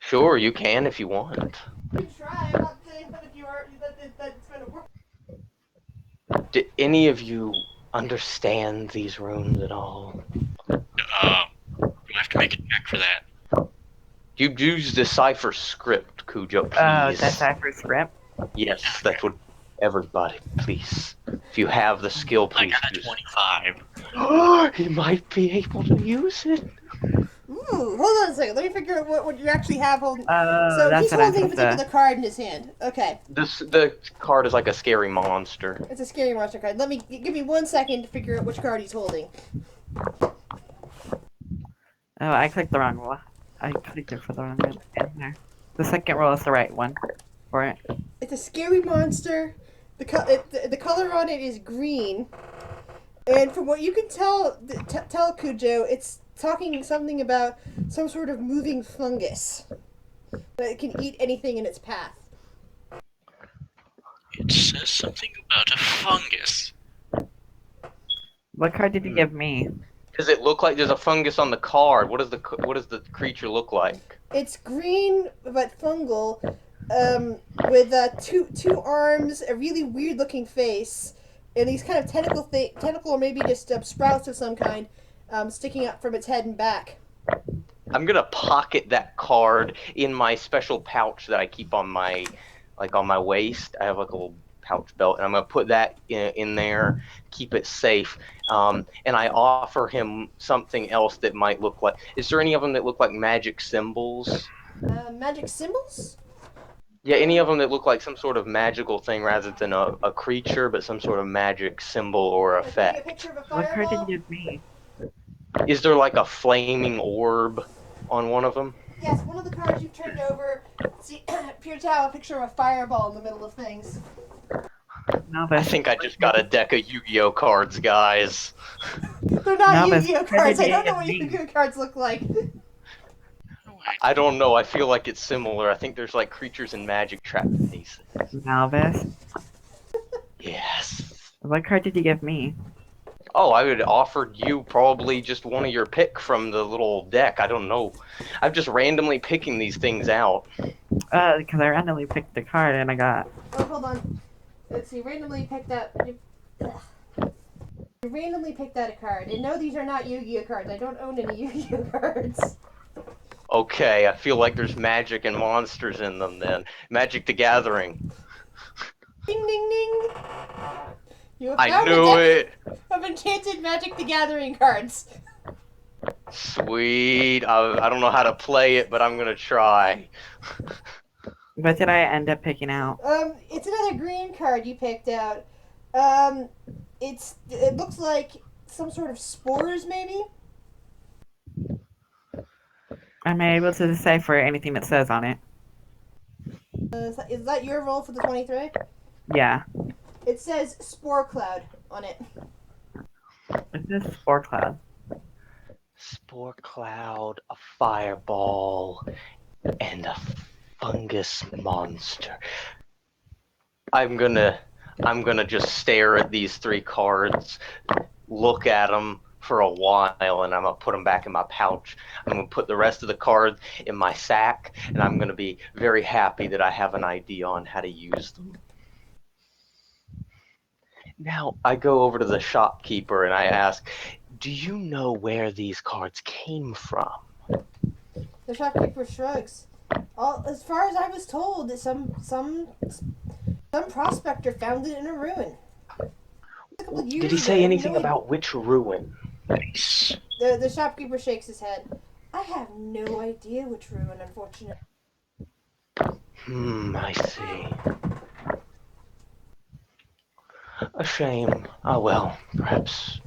sure you can if you want. You try. I'm not saying that if you are that it's going to work. Did any of you understand these runes at all? Do I have to make a check for that? You use decipher script, Cujo, please. That's cipher script. Yes, that's what everybody, please. If you have the skill, I please got a use 25. it. He might be able to use it. Ooh, hold on a second. Let me figure out what you actually have holding. So That's he's what I'm holding a supposed particular to. card in his hand. Okay, The card is like a scary monster. it's a scary monster card. Give me 1 second to figure out which card he's holding. Oh, I clicked the wrong one. I clicked it for the wrong one. In there. The second roll is the right one for it. It's a scary monster. The color on it is green. And from what you can tell, tell Cujo, it's talking something about some sort of moving fungus that can eat anything in its path. It says something about a fungus. What card did you give me? Does it look like there's a fungus on the card? What does the creature look like? It's green but fungal, with two arms, a really weird looking face, and these kind of tentacle or maybe just sprouts of some kind, sticking up from its head and back. I'm gonna pocket that card in my special pouch that I keep on my waist. I have like a little pouch belt, and I'm gonna put that in there, keep it safe. And I offer him something else that might look like. Is there any of them that look like magic symbols? Magic symbols? Yeah, any of them that look like some sort of magical thing rather than a creature, but some sort of magic symbol or Like maybe a effect. picture of a What card did fireball? you give me? Is there like a flaming orb on one of them? Yes, one of the cards you've turned over appears to have a picture of a fireball in the middle of things. I Novice. think I just got a deck of Yu-Gi-Oh cards, guys. They're not Novice, Yu-Gi-Oh what card cards. did I you don't know give what me? Yu-Gi-Oh cards look like. I don't know. I feel like it's similar. I think there's like creatures and magic trapped in these things. Novice. Yes. What card did you give me? Oh, I would offered you probably just one of your pick from the little deck. I don't know. I'm just randomly picking these things out. Because I randomly picked the card and I got. Oh, hold on. Let's see. Randomly picked out. You randomly picked out a card. And no, these are not Yu-Gi-Oh cards. I don't own any Yu-Gi-Oh cards. Okay, I feel like there's magic and monsters in them then. Magic the Gathering. Ding, ding, ding. You have I found knew a deck it! of enchanted Magic the Gathering cards. Sweet. I don't know how to play it, but I'm gonna try. What did I end up picking out? It's another green card you picked out. It looks like some sort of spores, maybe. Am I able to decipher anything that says on it? Is that your roll for the 23? Yeah. It says Spore Cloud on it. It's this Spore Cloud. Spore cloud, a fireball, and a fungus monster. I'm gonna just stare at these three cards, look at them for a while, and I'm gonna put them back in my pouch. I'm gonna put the rest of the cards in my sack, and I'm gonna be very happy that I have an idea on how to use them. Now I go over to the shopkeeper and I ask, "Do you know where these cards came from?" The shopkeeper shrugs. As far as I was told, that some prospector found it in a ruin. A couple years Did he ago, say I have anything no about which ruin? Nice. The shopkeeper shakes his head. I have no idea which ruin, unfortunately. I see. A shame. Oh well, perhaps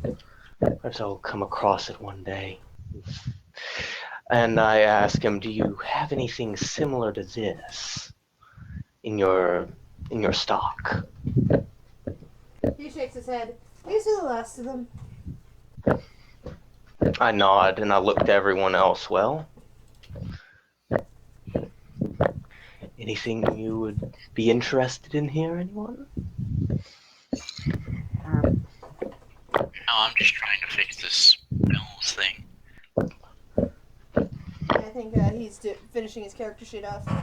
I'll come across it one day. And I ask him, "Do you have anything similar to this in your stock?" He shakes his head. These are the last of them. I nod and I look to everyone else. Well, anything you would be interested in here, anyone? No, I'm just trying to fix this nose thing. I think he's finishing his character sheet off. I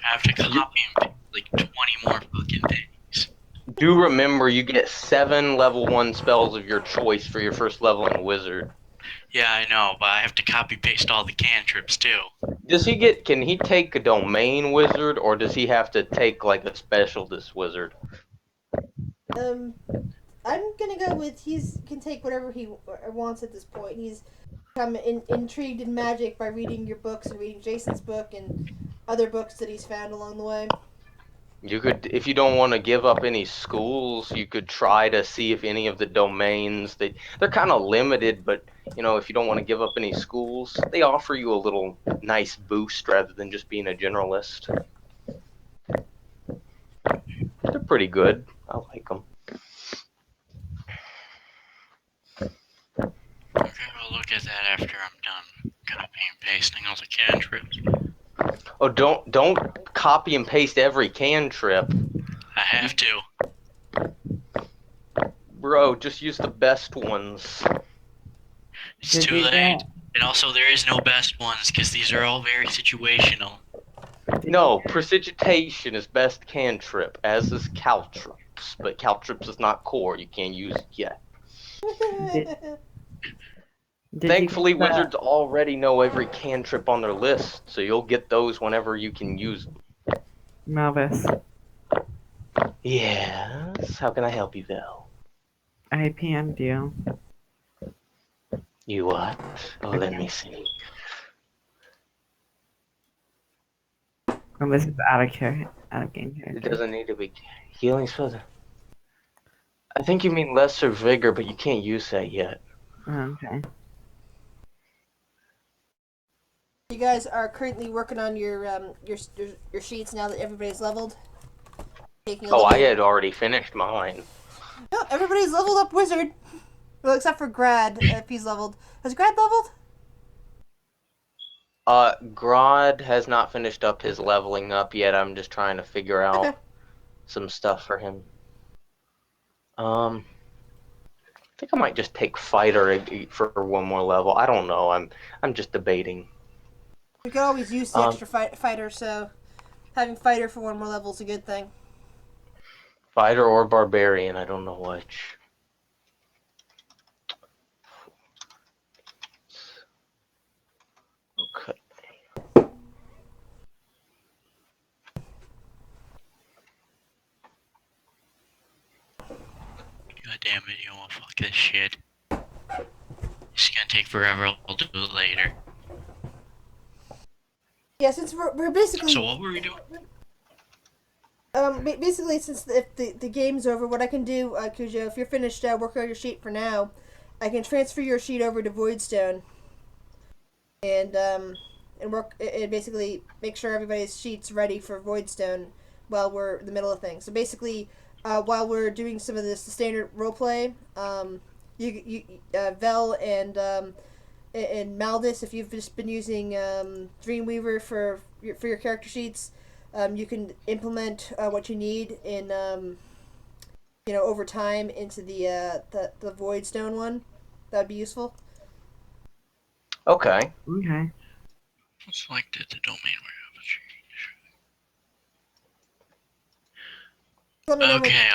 have to copy and like 20 more fucking things. Do remember you get 7 level 1 spells of your choice for your first level in Wizard. Yeah, I know, but I have to copy paste all the cantrips too. Can he take a domain wizard, or does he have to take like a specialist wizard? I'm gonna go with can take whatever he wants at this point. He's become intrigued in magic by reading your books and reading Jason's book and other books that he's found along the way. You could, if you don't want to give up any schools, you could try to see if any of the domains they're kind of limited, but you know, if you don't want to give up any schools, they offer you a little nice boost rather than just being a generalist. They're pretty good. I like them. look at that after I'm done copying and pasting all the cantrips. Oh, don't copy and paste every cantrip. I have to. Bro, just use the best ones. It's Did too you late. get- And also, there is no best ones because these are all very situational. No, precipitation is best cantrip, as is caltrops. But caltrops is not core. You can't use it yet. Did Thankfully, you get wizards already know every cantrip on their list, so you'll get those whenever you can use them. Melvis? Yes? How can I help you, Vel? I PM'd you. You what? Oh, let me see. Well, this is out of game It character. doesn't need to be healing spells. I think you mean lesser vigor, but you can't use that yet. Okay. You guys are currently working on your sheets now that everybody's leveled. Taking a Oh, little I bit. had already finished mine. No, everybody's leveled up wizard. Well, except for Grad, if he's leveled. Has Grad leveled? Grodd has not finished up his leveling up yet. I'm just trying to figure out Okay. some stuff for him. I think I might just take fighter for one more level. I don't know. I'm just debating. We could always use the extra fighter, so having fighter for one more level is a good thing. Fighter or barbarian, I don't know which. Okay. God damn it, you won't fuck this shit. It's gonna take forever. I'll do it later. Yeah, since we're basically So what were we doing? basically since if the game's over, what I can do, Cujo, if you're finished working on your sheet for now, I can transfer your sheet over to Voidstone, and work and basically make sure everybody's sheet's ready for Voidstone while we're in the middle of things. So basically, while we're doing some of this standard roleplay, Vel and Maldus, if you've just been using Dreamweaver for your character sheets, you can implement what you need in over time into the Voidstone one. That would be useful. Okay. Okay. Selected the domain where Let me know Okay,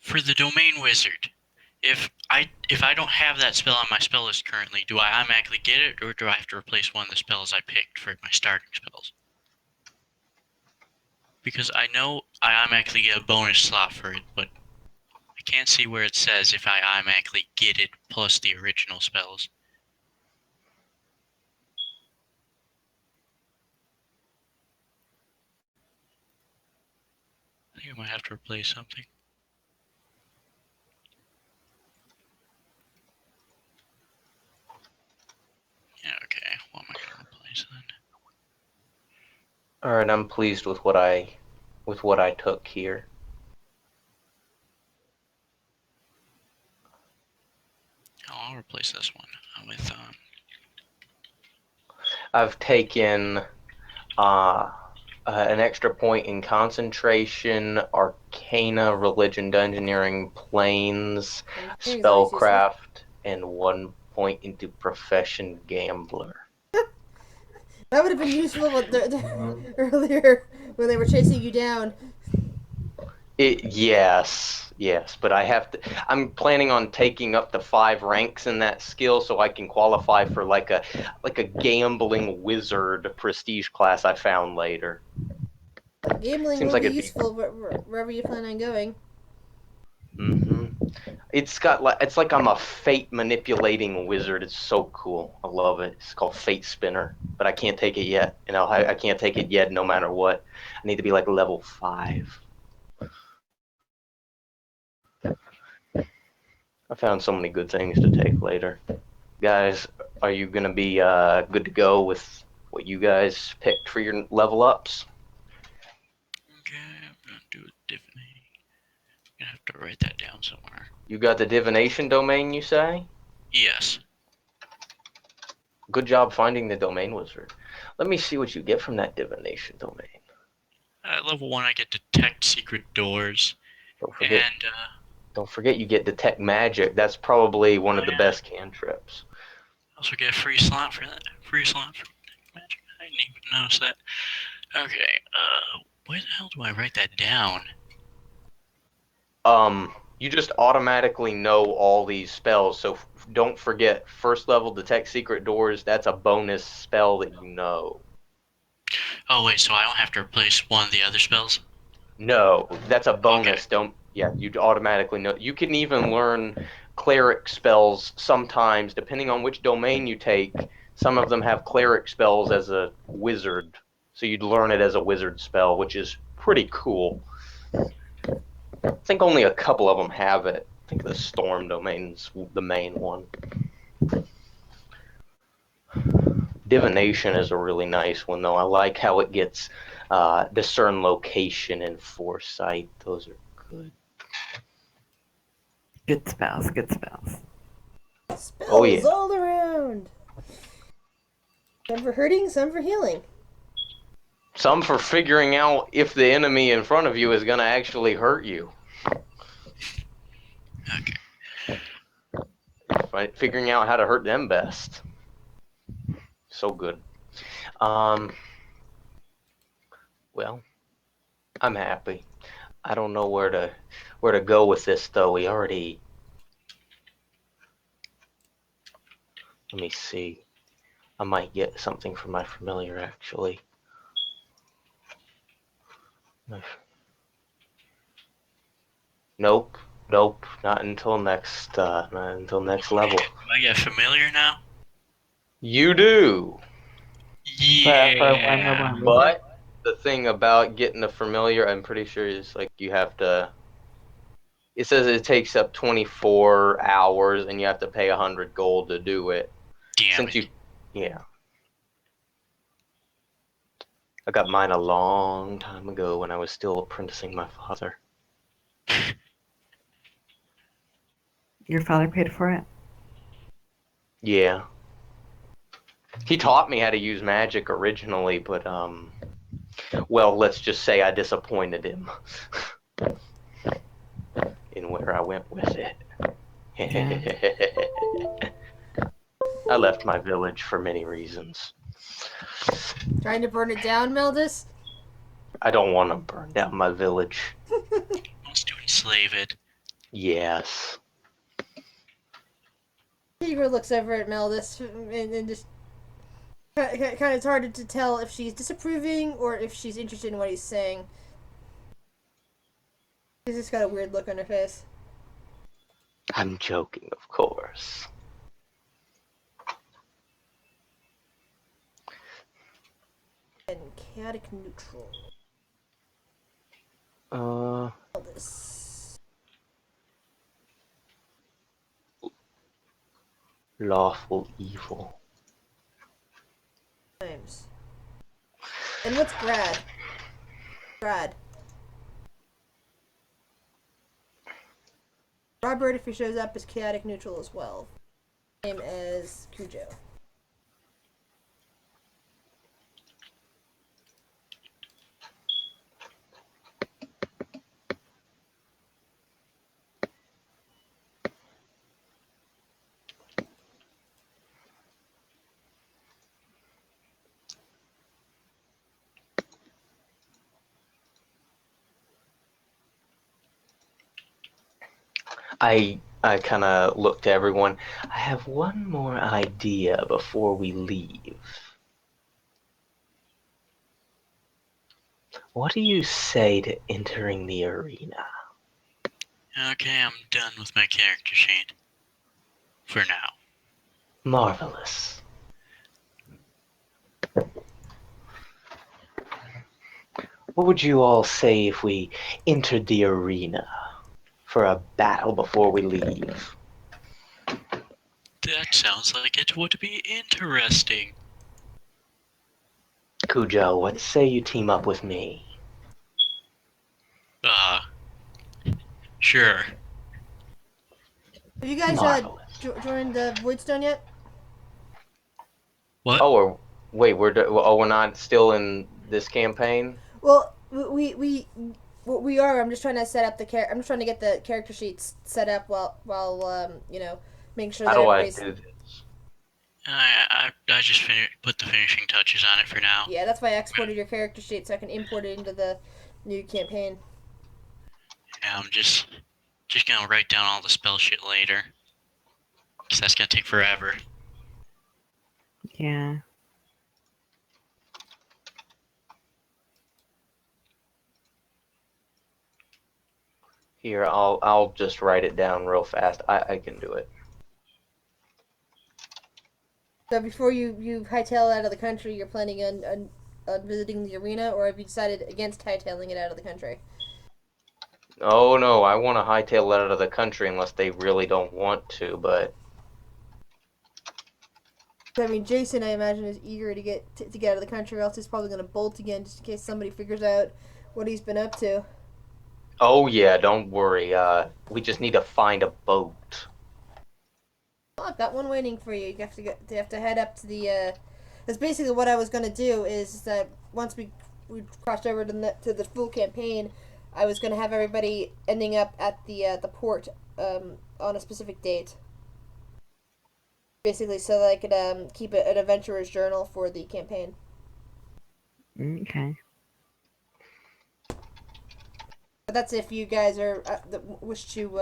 for the domain wizard, if I don't have that spell on my spell list currently, do I automatically get it, or do I have to replace one of the spells I picked for my starting spells? Because I know I automatically get a bonus slot for it, but I can't see where it says if I automatically get it plus the original spells. I think I might have to replace something. Yeah, okay. What am I gonna replace then? All right. I'm pleased with what I took here. Oh, I'll replace this one with I've taken an extra point in concentration, arcana, religion, dungeoneering, planes, He's always useful. spellcraft, and 1 point into profession gambler. That would have been useful earlier when they were chasing you down. Yes, but I have to. I'm planning on taking up to 5 ranks in that skill, so I can qualify for like a gambling wizard prestige class I found later. Gambling Seems will like be it'd be. useful wherever you plan on going. It's like I'm a fate manipulating wizard. It's so cool. I love it. It's called Fate Spinner, but I can't take it yet. I can't take it yet, no matter what. I need to be like level 5. I found so many good things to take later. Guys, are you gonna be good to go with what you guys picked for your level ups? okay, I'm gonna do a divinity. I'm gonna have to write that down somewhere. You got the divination domain, you say? Yes. Good job finding the domain wizard. Let me see what you get from that divination domain. At level 1, I get detect secret doors. Don't forget, And, don't forget you get detect magic. That's probably one of the yeah. best cantrips. Also get a free slot for that. Free slot for magic. I didn't even notice that. Okay, where the hell do I write that down? You just automatically know all these spells, so don't forget, first level detect secret doors, that's a bonus spell that you know. Oh wait, so I don't have to replace one of the other spells? No, that's a bonus. Okay. You automatically know. You can even learn cleric spells sometimes, depending on which domain you take. Some of them have cleric spells as a wizard, so you'd learn it as a wizard spell, which is pretty cool. I think only a couple of them have it. I think the storm domain's the main one. Divination is a really nice one, though. I like how it gets discern location and foresight. Those are good. Good spells, good spells. Spells Oh, yeah. all around. Some for hurting, some for healing. Some for figuring out if the enemy in front of you is going to actually hurt you. Okay. Right? Figuring out how to hurt them best. So good. Well, I'm happy. I don't know where to go with this, though. We already. Let me see. I might get something from my familiar, actually. Nope. Nope. Not until next level. Do I get familiar now? You do. For one level Yeah. on wizard. But the thing about getting a familiar, I'm pretty sure is like you have to. It says it takes up 24 hours, and you have to pay 100 gold to do it. Damn Since it. you, yeah, I got mine a long time ago when I was still apprenticing my father. Your father paid for it? Yeah, he taught me how to use magic originally, but well, let's just say I disappointed him in where I went with it. I left my village for many reasons. Trying to burn it down, Meldus? I don't want to burn down my village. Wants to enslave it. Yes. Tigger looks over at Meldus and just kind of it's hard to tell if she's disapproving or if she's interested in what he's saying. She's just got a weird look on her face. I'm joking, of course. And chaotic neutral. Meldus. Lawful evil. Times. And what's Grad? Grad. Robert, if he shows up, is chaotic neutral as well. Same as Cujo. I kind of looked to everyone. I have one more idea before we leave. What do you say to entering the arena? Okay, I'm done with my character sheet. For now. Marvelous. What would you all say if we entered the arena for a battle before we leave? That sounds like it would be interesting. Cujo, what say you team up with me? Sure. Have you guys Marvelous. joined the Voidstone yet? What? Oh, wait, we're not still in this campaign. Well, we are. I'm just trying to set up the I'm just trying to get the character sheets set up while making sure How that do I everybody's. do this? I just put the finishing touches on it for now. Yeah, that's why I exported your character sheet so I can import it into the new campaign. Yeah, I'm just gonna write down all the spell shit later, cause that's gonna take forever. Yeah. Here, I'll just write it down real fast. I can do it. So before you hightail out of the country, you're planning on visiting the arena, or have you decided against hightailing it out of the country? Oh no, I want to hightail it out of the country unless they really don't want to, but I mean, Jason, I imagine, is eager to get out of the country, or else he's probably going to bolt again just in case somebody figures out what he's been up to. oh yeah, don't worry. We just need to find a boat. Oh, I've got one waiting for you. You have to head up to the. That's basically what I was going to do. Is that once we crossed over to the full campaign, I was going to have everybody ending up at the port on a specific date. Basically, so that I could keep an adventurer's journal for the campaign. Okay. But that's if you guys are wish to.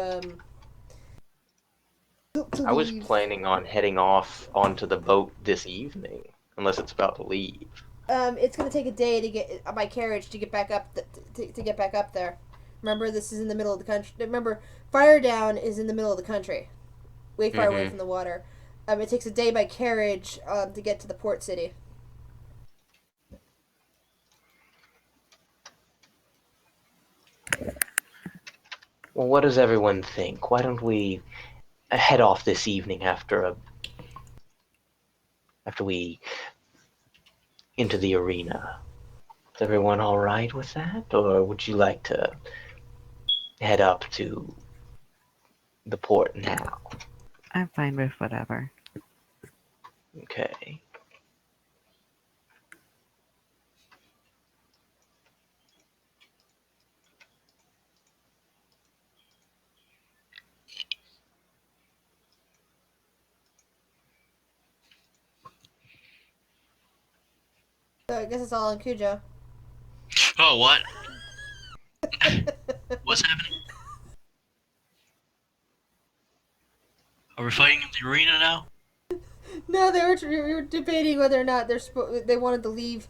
I was leave. planning on heading off onto the boat this evening, unless it's about to leave. It's gonna take a day to get by carriage to get back up to get back up there. Remember, this is in the middle of the country. Remember, Fire Down is in the middle of the country, way far away from the water. It takes a day by carriage to get to the port city. Well, what does everyone think? Why don't we head off this evening after we into the arena? Is everyone all right with that, or would you like to head up to the port now? I'm fine with whatever. Okay. So I guess it's all on Cujo. Oh, what? What's happening? Are we fighting in the arena now? No, we were debating whether or not they wanted to leave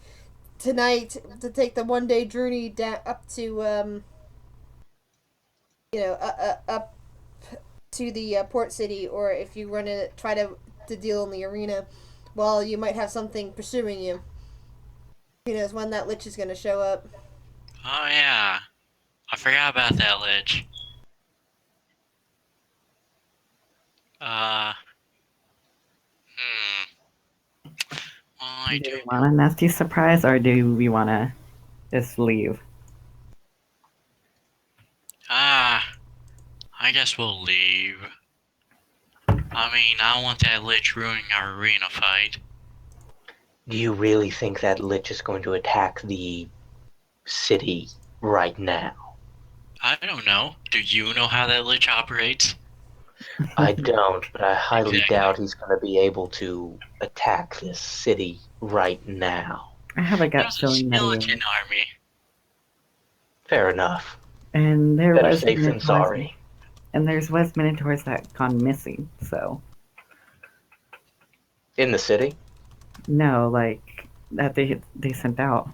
tonight to take the 1 day journey up to up to the port city, or if you want to try to deal in the arena. Well, you might have something pursuing you. Who knows when that lich is going to show up? Oh yeah, I forgot about that lich. Well, I Do do. we want a nasty surprise, or do we want to just leave? I guess we'll leave. I mean, I don't want that lich ruining our arena fight. Do you really think that lich is going to attack the city right now? I don't know. Do you know how that lich operates? I don't, but I highly Exactly. doubt he's going to be able to attack this city right now. I have a gut There's a feeling that he skeleton will. army. Fair enough. And there Better was safe than minotaurs, sorry. and was minotaurs that gone missing. So In the city? no, like that they sent out,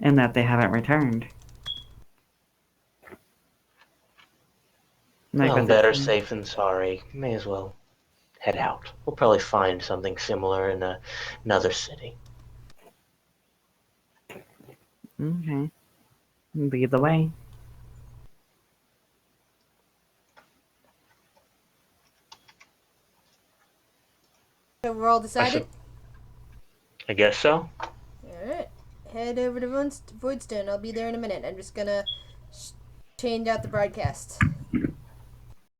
and that they haven't returned. Like, Well, was better it- safe than sorry. May as well head out. We'll probably find something similar in another city. Okay. Lead the way. So we're all decided? I guess so. Alright. Head over to Voidstone. I'll be there in a minute. I'm just gonna change out the broadcast.